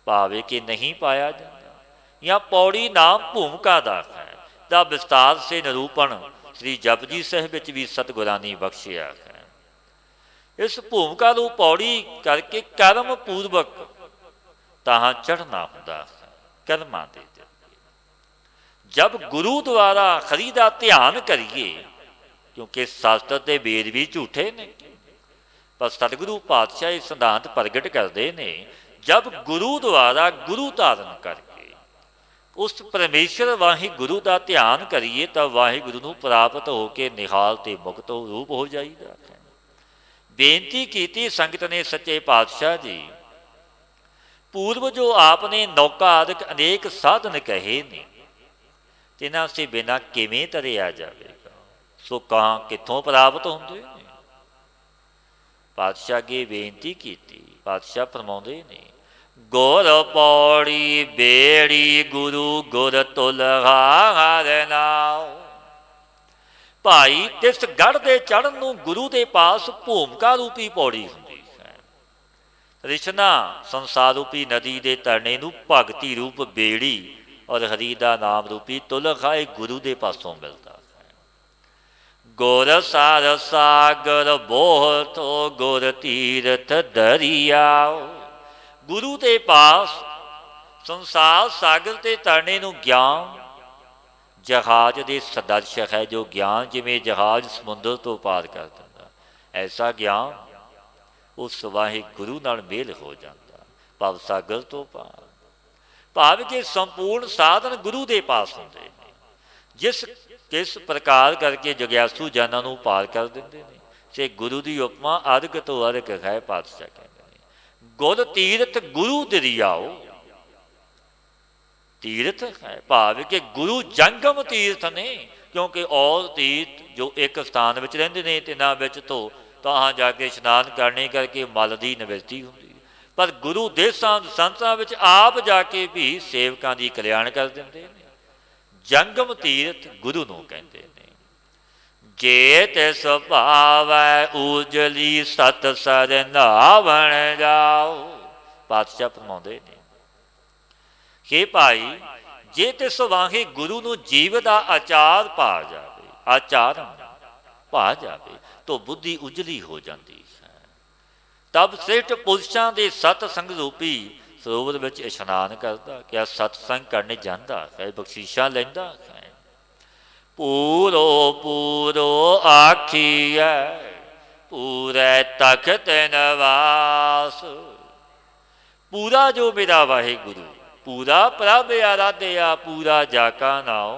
भावे कि नहीं पाया जाता, या पौड़ी नाम भूमिका दा है। दा विस्तार से निरूपण श्री जपजी साहिब विच भी सतगुरां ने बख्शिया है। इस भूमिका नूं पौड़ी करके कर्म पूर्वक ताहां चढ़ना हुंदा है। कर्मां दे जब गुरु द्वारा खरी दा ध्यान करिए, क्योंकि शास्त्र के वेद भी झूठे ने, पर सतगुरु पातशाह ये सिद्धांत प्रगट करते हैं। जब गुरु द्वारा गुरु धारण करके उस परमेश्वर वाहि गुरु का ध्यान करिए, तब वाहिगुरु नूं प्राप्त होकर निहाल ते मुक्त रूप हो जाइदा है। बेनती की संगत ने सच्चे पातशाह जी, पूर्व जो आपने नौका आदि अनेक साधन कहे ने, तिन्हां से बिना किवें तरिया जाएगा। सो कहाँ कितों प्राप्त होंदे ने। पातशाह अगे बेनती की, पातशाह फरमाउंदे ने, गुर पौड़ी बेड़ी गुरु गुर तुलहा हर नाओ। भाई तिस गढ़ दे चढ़न नूं गुरु दे पास भूमिका रूपी पौड़ी हुंदी है। रिशना संसार रूपी नदी दे तरने नूं भगती रूप बेड़ी और हरि दा नाम रूपी तुलहा गुरु दे पासों मिलता। गुर सार सागर बोहतो गुर तीरथ दरिया। गुरु के पास संसार सागर के तरने नूं ज्ञान जहाज के सदर्श है। जो ज्ञान जिमें जहाज समुद्र तो पार कर दिंदा, ऐसा ज्ञान उस वाहिगुरु नाल मेल हो जाता। भव सागर तो पार, भाव के संपूर्ण साधन गुरु के पास होंदे ने। जिस किस प्रकार करके जग्यासू जाना नूं पार कर देंदे ने। से गुरु की उपमा अरग तो अरग है। पातशाह कहते हैं, गुर तीरथ गुरु दरियाओ। तीर्थ है भाव कि गुरु जंगम तीर्थ ने, क्योंकि और तीर्थ जो एक स्थान में रहिंदे ने, तिन्हां विच तो ताहां जाके इशनान करने करके मल की निवृत्ति हुंदी, पर गुरु देसां संतां विच आप जाके भी सेवकां दी कल्याण कर दिंदे ने। जंगम तीर्थ गुरु नूं कहंदे ने। जे तिस भावै उजली सत सर नावण जाओ। पातशाह फरमाउंदे ने, हे भाई जे तिस वाहे गुरु नूं जीव दा आचार पा जावे, आचारण पा जावे, तो बुद्धि उजली हो जाती है। तब श्रेष्ठ पुरुषां दे सतसंग रूपी सरोवर में इशनान करता, क्या सत्संग करने जाता है, बख्शीशा लैंदा है। पूरो पूरो आखिए पूरे तखत नवास। पूरा जो मेरा वाहिगुरु, पूरा प्रभ आराध्या, पूरा जाका नाओ।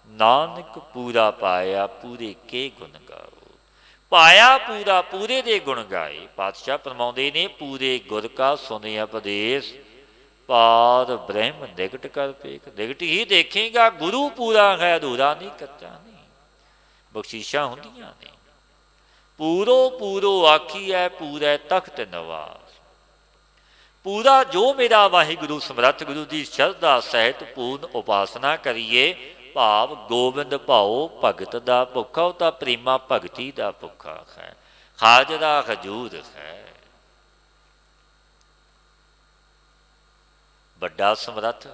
नानक पूरा पाया पूरे के गुण गाओ। पाया पूरा पूरे दे गुण गाए। पातशाह फरमाउंदे ने, पूरे गुर का सुने उपदेश, पार ब्रह्म निकट कर पेख। निकट ही देखेगा, गुरु पूरा है अधूरा नहीं, कच्चा नहीं। बख्शीशा होंदियां ने। पूरो पूरो आखी है पूरे तख्त नवास। पूरा जो मेरा वाहिगुरु समर्थ गुरु की श्रद्धा सहित पूर्ण उपासना करिए, भाव गोबिंद भाओ भगत का भुखा, उता प्रेमा भगती का भुखा है। हाजरा हजूर है। बड़ा समर्थ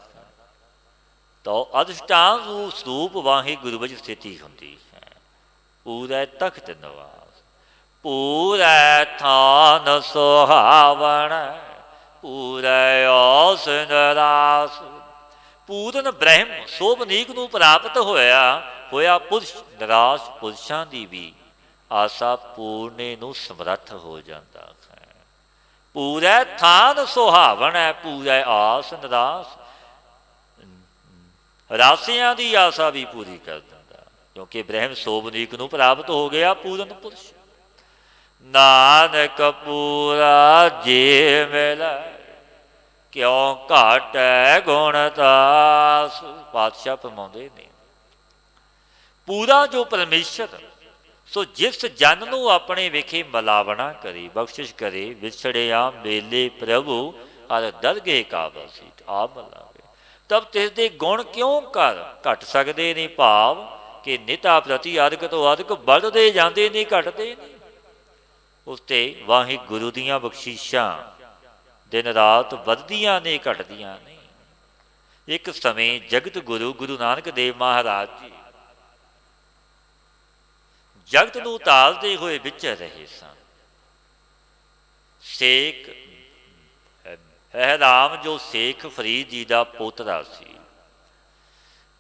तो अधिष्ठान स्वरूप वाहिगुरु विच स्थिति हुंदी है। पूरे तख्त निवास, पूरे थान सुहावण, पूरे ओस निरास। पूਰਨ ब्रह्म सोभनीक नूं प्राप्त होया पुरुष निराश पुरुषां दी भी ਆਸਾ ਪੂਰਨੇ ਨੂੰ ਸਮਰੱਥ ਹੋ ਜਾਂਦਾ ਹੈ। ਪੂਰੇ ਥਾਨ ਸੁਹਾਵਣ ਹੈ, ਪੂਰੇ ਆਸ ਨਿਰਾਸ, ਰਾਸਿਆਂ ਦੀ ਆਸਾ ਵੀ ਪੂਰੀ ਕਰ ਦਿੰਦਾ, ਕਿਉਂਕਿ ਬ੍ਰਹਮ ਸੋਭਨੀਕ ਨੂੰ ਪ੍ਰਾਪਤ ਹੋ ਗਿਆ ਪੂਰਨ ਪੁਰਸ਼। ਨਾਨਕ ਪੂਰਾ ਜੇ ਮਿਲੈ, ਕਿਉਂ ਘਾਟੈ ਗੁਣ ਤਾਸ। ਪਾਤਸ਼ਾਹ ਫਰਮਾਉਂਦੇ ਨੇ, ਪੂਰਾ ਜੋ ਪਰਮੇਸ਼ਰ, ਸੋ ਜਿਸ ਜਨ ਨੂੰ ਆਪਣੇ ਵਿਖੇ ਮਲਾਵਣਾ ਕਰੇ, ਬਖਸ਼ਿਸ਼ ਕਰੇ, ਵਿਛੜਿਆ ਮੇਲੇ ਪ੍ਰਭੂ ਹਰ ਦਰਗੇ ਕਾ ਬਸੀਠ। ਆਪ ਮਲਾਵੇ ਤਬ ਤਿਸ ਦੇ ਗੁਣ ਕਿਉਂ ਕਰ ਘਟ ਸਕਦੇ ਨੇ। ਭਾਵ ਕਿ ਨਿਤਾ ਪ੍ਰਤੀ ਅਦਕ ਤੋਂ ਅਦਕ ਵੱਧਦੇ ਜਾਂਦੇ ਨੇ, ਘਟਦੇ ਨਹੀਂ। ਉਸ 'ਤੇ ਵਾਹਿਗੁਰੂ ਦੀਆਂ ਬਖਸ਼ਿਸ਼ਾਂ ਦਿਨ ਰਾਤ ਵੱਧਦੀਆਂ ਨੇ, ਘਟਦੀਆਂ ਨਹੀਂ। ਇੱਕ ਸਮੇਂ ਜਗਤ ਗੁਰੂ ਗੁਰੂ ਨਾਨਕ ਦੇਵ ਮਹਾਰਾਜ ਜੀ ਜਗਤ ਨੂੰ ਤਾਲਦੇ ਹੋਏ ਵਿਚਰ ਰਹੇ ਸਨ। ਸ਼ੇਖ ਰਾਮ ਜੋ ਸ਼ੇਖ ਫਰੀਦ ਜੀ ਦਾ ਪੋਤਰਾ ਸੀ,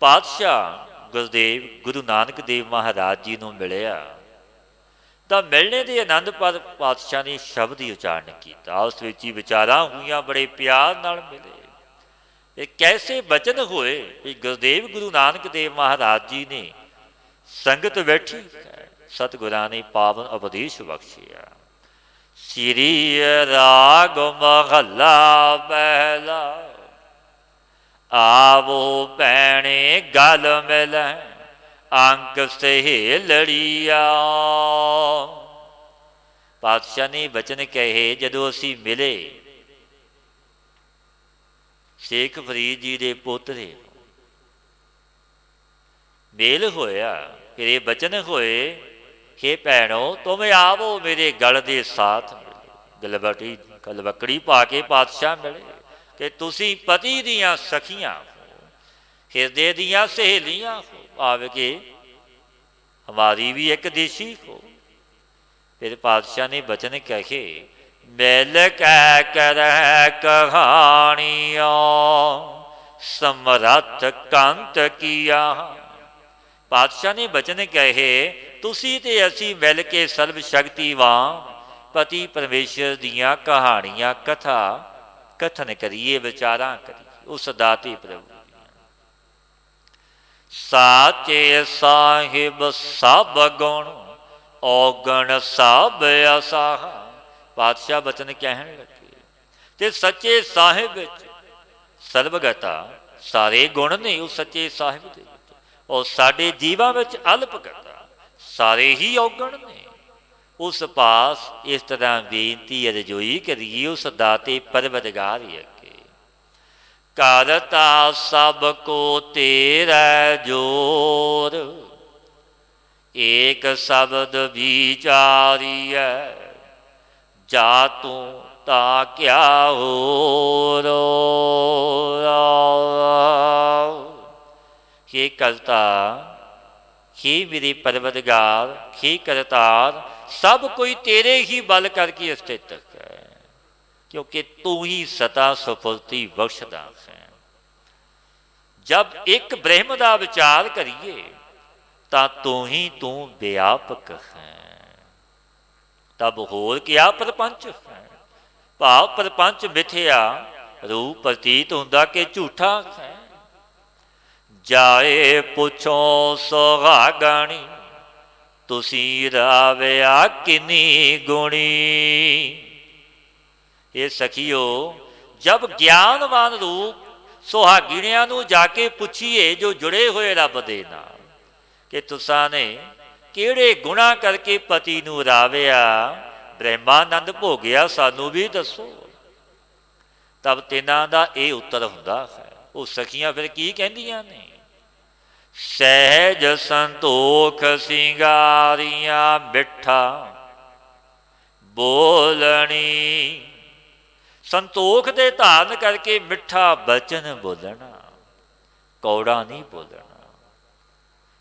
ਪਾਤਸ਼ਾਹ ਗੁਰਦੇਵ ਗੁਰੂ ਨਾਨਕ ਦੇਵ ਮਹਾਰਾਜ ਜੀ ਨੂੰ ਮਿਲਿਆ ਤਾਂ ਮਿਲਣੇ ਦੇ ਆਨੰਦ ਪਰ ਪਾਤਸ਼ਾਹ ਨੇ ਸ਼ਬਦ ਹੀ ਉਚਾਰਨ ਕੀਤਾ। ਉਸ ਵਿੱਚ ਹੀ ਵਿਚਾਰਾਂ ਹੋਈਆਂ, ਬੜੇ ਪਿਆਰ ਨਾਲ ਮਿਲੇ। ਇਹ ਕੈਸੇ ਬਚਨ ਹੋਏ ਵੀ ਗੁਰਦੇਵ ਗੁਰੂ ਨਾਨਕ ਦੇਵ ਮਹਾਰਾਜ ਜੀ ਨੇ ਸੰਗਤ ਬੈਠੀ, ਸਤਿਗੁਰਾਂ ਨੇ ਪਾਵਨ ਉਪਦੇਸ਼ ਬਖਸ਼ਿਆ। ਸ੍ਰੀ ਰਾਗ ਮਹੱਲਾ ਪਹਿਲਾ, ਆਵੋ ਭੈਣੇ ਗਲ ਮਿਲੈ, ਅੰਕ ਸਹੇਲੜੀਆ। ਪਾਤਸ਼ਾਹ ਨੇ ਬਚਨ ਕਹੇ, ਜਦੋਂ ਅਸੀਂ ਮਿਲੇ ਸ਼ੇਖ ਫਰੀਦ ਜੀ ਦੇ ਪੋਤਰੇ, ਮੇਲ ਹੋਇਆ, ਫਿਰ ਇਹ ਬਚਨ ਹੋਏ, हे ਭੈਣੋ ਤੁਮ ਆਵੋ ਮੇਰੇ ਗਲ ਦੇ ਸਾਥ ਮਿਲੇ। ਗਲਵਕੜੀ ਪਾ ਕੇ ਪਾਤਸ਼ਾਹ ਮਿਲੇ ਕਿ ਤੁਸੀਂ ਪਤੀ ਦੀਆਂ ਸਖੀਆਂ ਹੋ, ਹਿਰਦੇ ਦੀਆਂ ਸਹੇਲੀਆਂ ਹੋ, ਆਵੇ ਕਿ ਹਮਾਰੀ ਵੀ ਇੱਕ ਦੇਸ਼ੀ ਹੋ। ਫਿਰ ਪਾਤਸ਼ਾਹ ਨੇ ਬਚਨ ਕਹੇ, ਮਿਲ ਕੈ ਕਰੈ ਕਹਾਣੀਆਂ, ਸਮਰੱਥ ਕੰਤ ਕੀਆ। ਪਾਤਸ਼ਾਹ ਨੇ ਬਚਨ ਕਹੇ, ਤੁਸੀਂ ਤੇ ਅਸੀਂ ਮਿਲ ਕੇ ਸਰਬ ਸ਼ਕਤੀਵਾਨ ਪਤੀ ਪਰਮੇਸ਼ਰ ਦੀਆਂ ਕਹਾਣੀਆਂ ਕਥਾ ਕਥਨ ਕਰੀਏ, ਵਿਚਾਰਾਂ ਕਰੀਏ ਉਸ ਦਾਤੇ ਪ੍ਰਭੂ ਦੀਆਂ। ਸਾਚੇ ਸਾਹਿਬ ਸਭ ਗੁਣ, ਔਗਣ ਸਭ ਅਸਾਹ। ਪਾਤਸ਼ਾਹ ਬਚਨ ਕਹਿਣ ਲੱਗੇ, ਤੇ ਸੱਚੇ ਸਾਹਿਬ ਵਿੱਚ ਸਰਬਗਤਾ ਸਾਰੇ ਗੁਣ ਨੇ ਉਸ ਸੱਚੇ ਸਾਹਿਬ ਦੇ, ਔਰ ਸਾਡੇ ਜੀਵਾਂ ਵਿੱਚ ਅਲਪਗਤਾ ਸਾਰੇ ਹੀ ਔਗਣ ਨੇ। ਉਸ ਪਾਸ ਇਸ ਤਰ੍ਹਾਂ ਬੇਨਤੀ ਅਰਜ਼ੋਈ ਕਰੀਏ ਉਸ ਦਾਤੇ ਪਰਵਰਦਗਾਰ ਅੱਗੇ। ਕਰਤਾ ਸਭ ਕੋ ਤੇਰਾ ਜੋਰ, ਏਕ ਸ਼ਬਦ ਵਿਚਾਰੀਐ, ਜਾ ਤੂੰ ਤਾ ਕਿਆ ਹੋਰ। हे ਕਰਤਾ, हे ਮੇਰੇ ਪਰਵਰਦਗਾਰ, हे ਕਰਤਾਰ, ਸਭ ਕੋਈ ਤੇਰੇ ਹੀ ਬਲ ਕਰਕੇ ਸਥਿਤ ਹੈ, ਕਿਉਂਕਿ ਤੂੰ ਹੀ ਸਤਾ ਸੁਫਲਤੀ ਬਖਸ਼ਦਾ ਹੈ। ਜਬ ਇੱਕ ਬ੍ਰਹਮ ਦਾ ਵਿਚਾਰ ਕਰੀਏ ਤਾਂ ਤੂੰ ਹੀ ਤੂੰ ਵਿਆਪਕ ਹੈ, ਤਬ ਹੋਰ ਕਿਆ ਪ੍ਰਪੰਚ ਹੈ। ਭਾਵ ਪ੍ਰਪੰਚ ਮਿਥਿਆ ਰੂਪ ਪ੍ਰਤੀਤ ਹੁੰਦਾ ਕਿ ਝੂਠਾ ਹੈ। ਜਾਏ ਪੁੱਛੋ ਸੁਹਾਗਣੀ, ਤੁਸੀਂ ਰਾਵਿਆ ਕਿੰਨੀ ਗੁਣੀ। ਇਹ ਸਖੀਓ, ਜਬ ਗਿਆਨਵਾਨ ਰੂਪ ਸੁਹਾਗਿਣਿਆਂ ਨੂੰ ਜਾ ਕੇ ਪੁੱਛੀਏ ਜੋ ਜੁੜੇ ਹੋਏ ਰੱਬ ਦੇ ਨਾਲ, ਕਿ ਤੁਸਾਂ ਨੇ ਕਿਹੜੇ ਗੁਣਾ ਕਰਕੇ ਪਤੀ ਨੂੰ ਰਾਵਿਆ, ਬ੍ਰਹਮਾਨੰਦ ਭੋਗਿਆ, ਸਾਨੂੰ ਵੀ ਦੱਸੋ। ਤਬ ਤਿੰਨਾਂ ਦਾ ਇਹ ਉੱਤਰ ਹੁੰਦਾ ਹੈ। ਉਹ ਸਖੀਆਂ ਫਿਰ ਕੀ ਕਹਿੰਦੀਆਂ ਨੇ, ਸਹਿਜ ਸੰਤੋਖ ਸਿੰਗਾਰੀਆਂ, ਮਿੱਠਾ ਬੋਲਣੀ। ਸੰਤੋਖ ਦੇ ਧਾਰਨ ਕਰਕੇ ਮਿੱਠਾ ਬਚਨ ਬੋਲਣਾ, ਕੌੜਾ ਨਹੀਂ ਬੋਲਣਾ।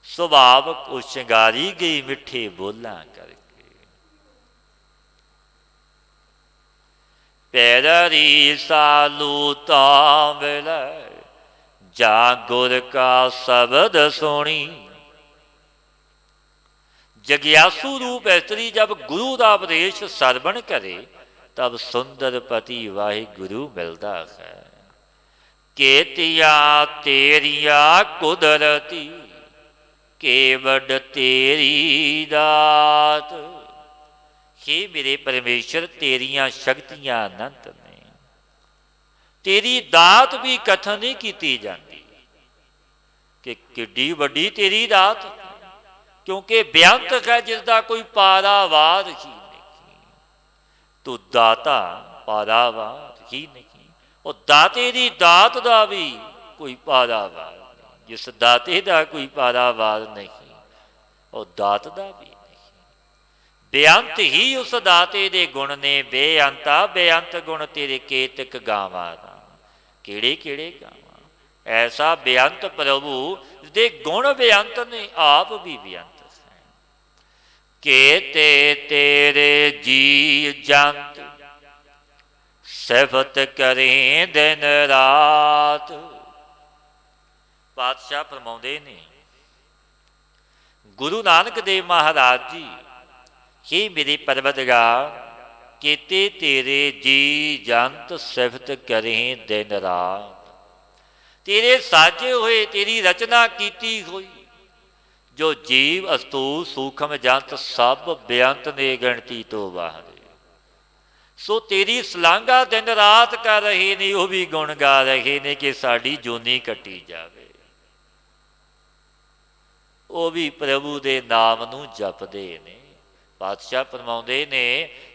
ਸੁਭਾਵਕ ਉਹ ਸ਼ਿੰਗਾਰੀ ਗਈ ਮਿੱਠੇ ਬੋਲਾਂ ਕਰਕੇ। ਪੈਰੀ ਸਾਲੂ ਤਾਂ ਮਿਲੈ, ਜਾ ਗੁਰ ਕਾ ਸ਼ਬਦ ਸੁਣੀ। जग्यासु रूप स्त्री जब गुरु का उपदेश सरवण करे, तब सुंदर पति वाहि गुरु मिलता है। केतिया तेरिया कुदरती, केवड तेरी दात। हे मेरे परमेश्वर, तेरिया शक्तियां अनंत ने, तेरी दात भी कथन नहीं की जाती कि किड्डी वड्डी तेरी दात, क्योंकि बेअंत है जिसका कोई पारावार ही नहीं। तू दाता पारावार ही नहीं, और दाते की दात का भी कोई पारावार नहीं। जिस दाते का कोई पारावार नहीं, और दात का भी नहीं। बेअंत ही उस दाते दे गुण ने, बेअंता बेअंत गुण तेरे केतक गावा। केड़े केड़े गावा, ऐसा बेअंत प्रभु दे गुण बेअंत ने, आप भी बेअंत हैं। केते तेरे जी जंत, सिफत करें दिन रात। पातशाह फरमाउंदे ने, गुरु नानक देव महाराज जी, हे मेरे परवतगार, केते तेरे जी जंत सिफत करें दिन रात। तेरे साजे हुए, तेरी रचना कीती हुई जो जीव अस्तु सूखम जंत सब बेअंत ने गिणती तो बाहर। सो तेरी सलांघा दिन रात कर रहे ने, वह भी गुण गा रहे ने कि साड़ी जोनी कटी जाए। वह भी प्रभु के नाम नूं जपदे ने। पातशाह फरमाउंदे ने,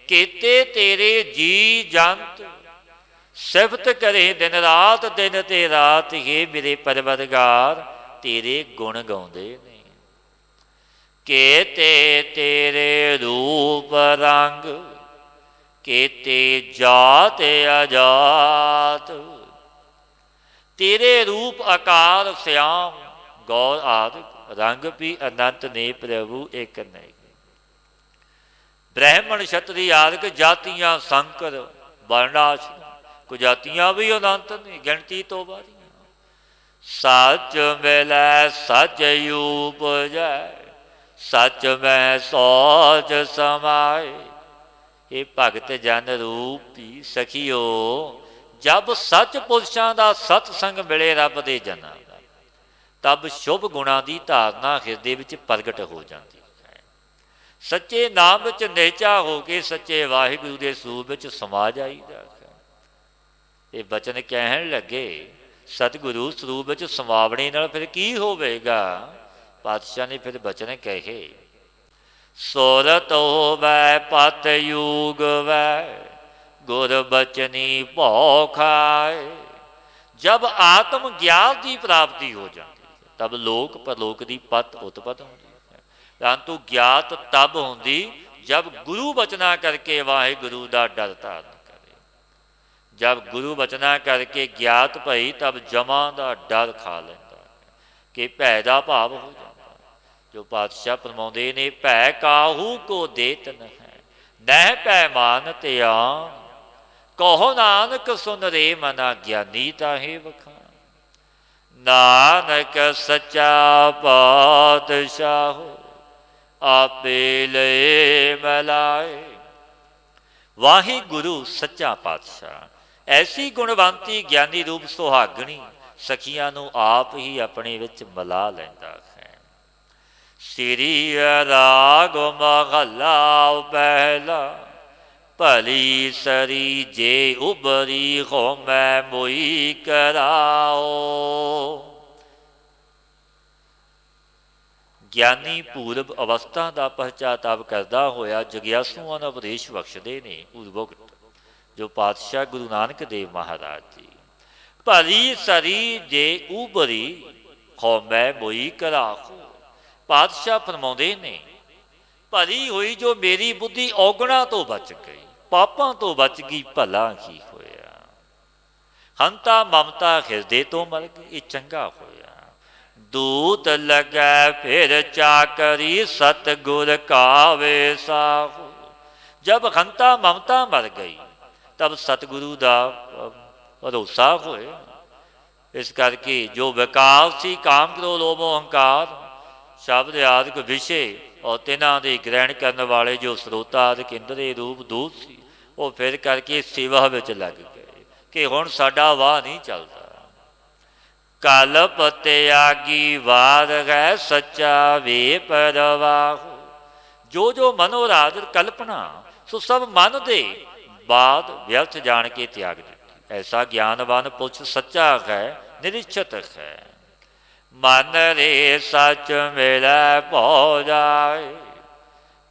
केते तेरे जी जंत सिफत करे दिन रात, दिन ते रात हे मेरे परवतगार तेरे गुण गाउंदे ने। केते तेरे रूप रंग, केते जात अजात। तेरे रूप आकार श्याम गौर आदि रंग भी अनंत ने प्रभु एक नहीं। ब्राह्मण क्षत्रिय आदि जातियां संकर वर्णाश्रम, कुछ जातियां भी अनंत ने, गिणती तो बारियां। सच मिलै सच उपजै, सच में सोच समाए। ये भगत जन रूपी सखियो, जब सच पुरुषों का सत्संग मिले रब के जना का, तब शुभ गुणों की धारना हिरदे विच प्रगट हो जाती है। सच्चे नाम विच निहचा हो के सच्चे वाहिगुरू के सूप विच समा जाईदा है। ये बचन कहन लगे, सतगुरु स्वरूप विच समावणे नाल फिर की होवेगा। पातशाह ने फिर बचन कहे, सोरत होवै पत युग वै, गुर बचनी भौ खाए। जब आत्म ज्ञान की प्राप्ति हो जाती है, तब लोक परलोक की पत उत्पत होती है। परंतु ज्ञात तब होंदी जब गुरु बचना करके वाहिगुरू का डर धारण करे। जब गुरु बचना करके ज्ञात भई, तब जमा का डर खा लेंदा कि भै का भाव हो जाता। जो पातशाह फरमाउंदे ने, भै काहू को देत न है, नह भै मान त्यान। कहो नानक सुन रे मना, ज्ञानी ताहे वखान। नानक सच्चा पातशाह, आपे ले मिलाए। वाहिगुरू सच्चा पातशाह, ऐसी गुणवंती ज्ञानी रूप सुहागणी सखियां नूं आप ही अपने विच मिला लैंदा है। श्री राग महला पहला, भली सरी जे उबरी हो मैं मोई कराओ। ज्ञानी पूर्व अवस्था का पहचाताप करता होया जग्यासुआं का उपदेश बख्शदे ने पूर्वोक्त जो पातशाह गुरु नानक देव महाराज जी। भली सरी जे उबरी हो मैं मोई कराओ। पातशाह फरमाउंदे ने, भली हुई जो मेरी बुद्धि औगणा तो बच गई, पापां तो बच गई, भला ही होया। हंता ममता हिरदे तो मर गई, ये चंगा होया। दूत लगे फिर चाकरी, सतगुर कावे साहू। जब हंता ममता मर गई, तब सतगुरु का भरोसा होया। इस करके जो विकार सी काम क्रोध लोभ अहंकार शब्द आदि विषय और तिन्हां दे ग्रहण करन वाले जो स्रोता आदि इंद्रिय रूप दूत सी वो फिर करके सेवा विच लग गए कि हुण साडा वाह नहीं चलता। कल्प त्यागी वार है सच्चा वे परवाहु। जो जो मनोराज कल्पना सो सब मन दे बात व्यर्थ जान के त्याग दी। ऐसा ज्ञानवान पुरुष सच्चा है निरीक्षित है। मन रे सच मेरा भौ जाए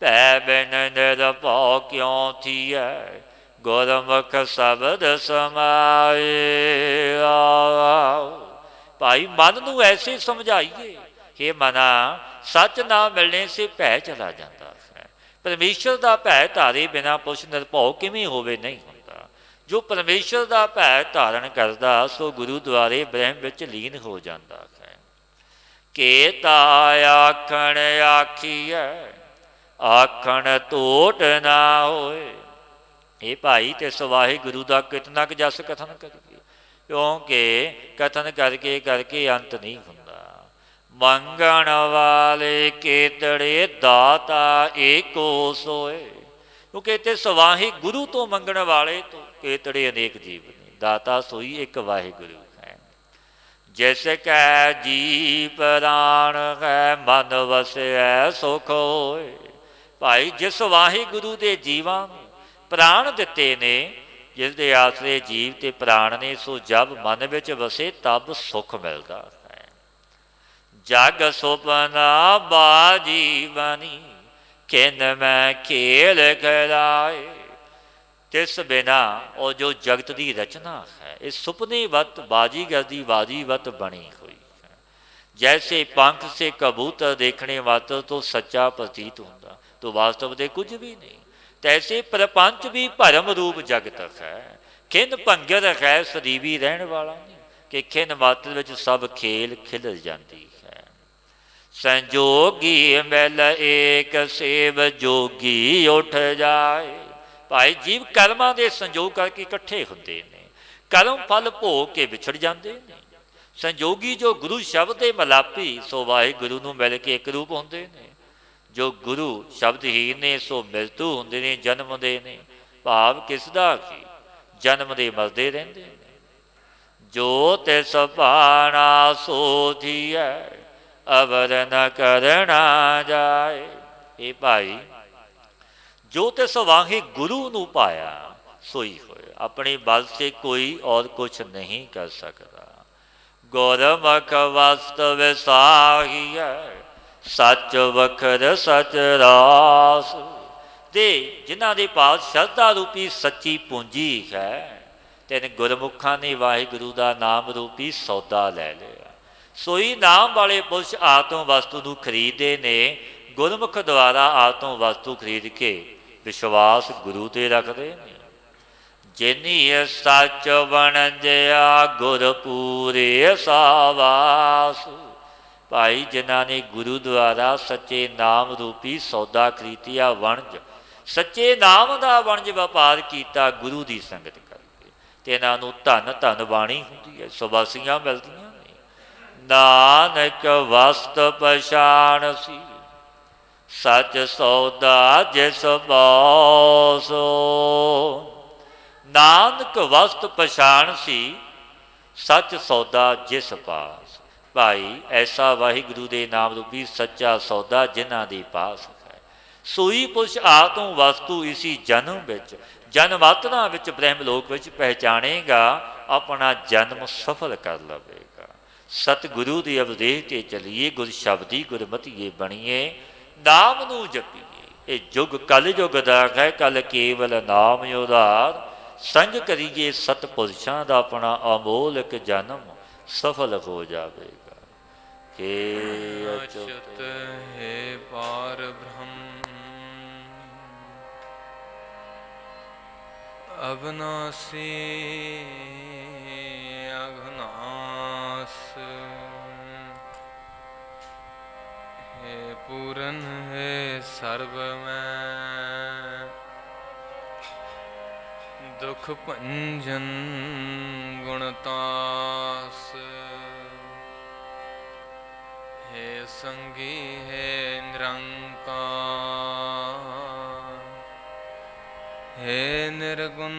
तै बिन निरभौ क्यों थियै गुरमुख शब्द समाए। भाई मन नूं ऐसे समझाइए कि मना सच ना मिलने से भै चला जाता है। परमेश्वर का भै धारे बिना पुरुष निरभौ किवें होवे नहीं होंदा। जो परमेश्वर का भै धारण करदा सो गुरु द्वारे ब्रह्म विच लीन हो जाता है। केता आखण आखिए आखण टोट ना होए। ये भाई तिस वाहिगुरु का कितना क जस कथन करिए क्योंकि कथन करके करके अंत नहीं हुंदा। मंगण वाले केतड़े दाता एको सोए। क्योंकि तिस वाहिगुरु तो मंगण वाले तो केतड़े अनेक जीव ने, दाता सोई एक वाहिगुरु है। जैसे कह जी प्राण है मन वसै सुख होए। भाई जिस वाहिगुरु के जीवां प्राण दिते ने, जिस दे आसरे जीव ते प्राण ने, सो जब मन विच वसे तब सुख मिलता है। जग सुपना बाजी बनी किन मैं खेल कराए। तिस बिना और जो जगत की रचना है इस सुपने वत बाजीगर दी बाजीवत बनी हुई है। जैसे पंख से कबूतर देखने मात्र तो सच्चा प्रतीत होता तो वास्तव में कुछ भी नहीं, तैसे प्रपंच भी भरम रूप जगत है। खिन भंगर है सरीवी रहन वाला नहीं कि खिन मात्र विच सब खेल खिल जाती है। संजोगी मिल एक सेव जोगी उठ जाए। भाई जीव कर्मां दे संजोग करके इकट्ठे हुंदे ने, कर्म फल भोग के विछड़ जाते हैं। संजोगी जो गुरु शब्द दे मलापी सो वाहिगुरु नूं मिल के एक रूप हुंदे ने। जो गुरु शब्दहीन ने सो मृत्यु होंदे ने, जन्म दे ने। भाव किसदा की जन्म दे मरदे रहिंदे ने। जो तिस भाना सो थीए अवर न करना जाए। ये भाई जो तिस वाहिगुरु नूं पाया सोई होए, अपने बल से कोई और कुछ नहीं कर सकता। गुरमुख वस्त विसाहिए सच वखर सच रास। दे जिन्हां दे पास श्रद्धा रूपी सच्ची पूंजी है, तेन गुरमुखां ने वाहिगुरु का नाम रूपी सौदा लै लिया। सोई नाम वाले पुरुष आत्म वस्तु नूं खरीदे ने। गुरमुख द्वारा आत्म वस्तु खरीद के विश्वास गुरु ते रखते हैं। जिनी सच वणंजिया गुरपूरे सावास। भाई जिन्हों ने गुरु द्वारा सच्चे नाम रूपी सौदा खरीदिया वणज, सच्चे नाम का वणज व्यापार किया गुरु की संगत करके, तो इन्हों धन धन बाणी होंदी है, सुबासियां मिलदियां ने। नानक वस्त पछाण सी सच सौदा जिस बासो। नानक वस्त पछाण सी सच सौदा जिस पास। भाई ऐसा वाहिगुरु के नाम रूपी सच्चा सौदा जिन्हां दे पास है, सोई पुरुष आत्म वस्तु इसी जन्म विच जन्मात्रा विच ब्रह्मलोक विच पहचानेगा, अपना जन्म सफल कर लवेगा। सतगुरु के उपदेश ते चलीए, गुर शब्दी गुरमतिए बणीए, नाम नूं जपीए। ये युग कल युग दा है, कल केवल नाम उधार। संग करिए सतपुरुषां दा अपना अमोलक जन्म सफल हो जावेगा। हे
अच्युत हे पार ब्रह्म अविनाशी अघनाश। हे पूरन हे सर्व में दुख भंजन गुणतास। हे संगी हे निरंकार हे निर्गुण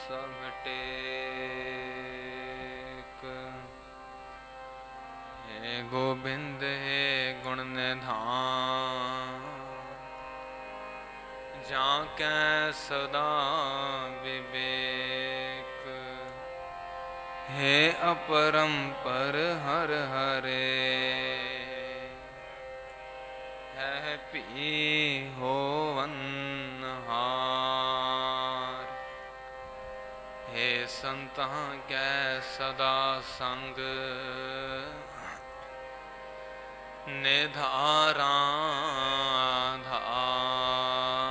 सब टेक, हे गोबिंद हे गुण निधान, जाकै सदा विवेक, हे अपरंपर हर हरे, है पी होवनहार, हे संतां कै सदा संग, निधारा धार,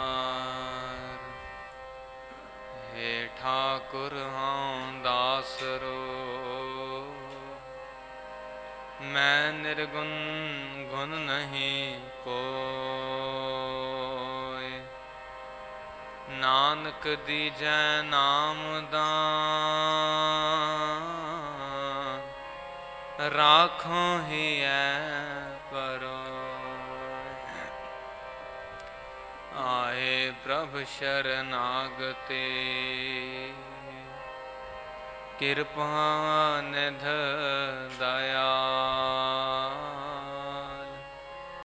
हे ठाकुर हाँ दासरो, मैं निर्गुण गुण नहीं कोय, नानक दीजै नाम दान, राखो ही परो, आए प्रभु शरणागते, कृपा निध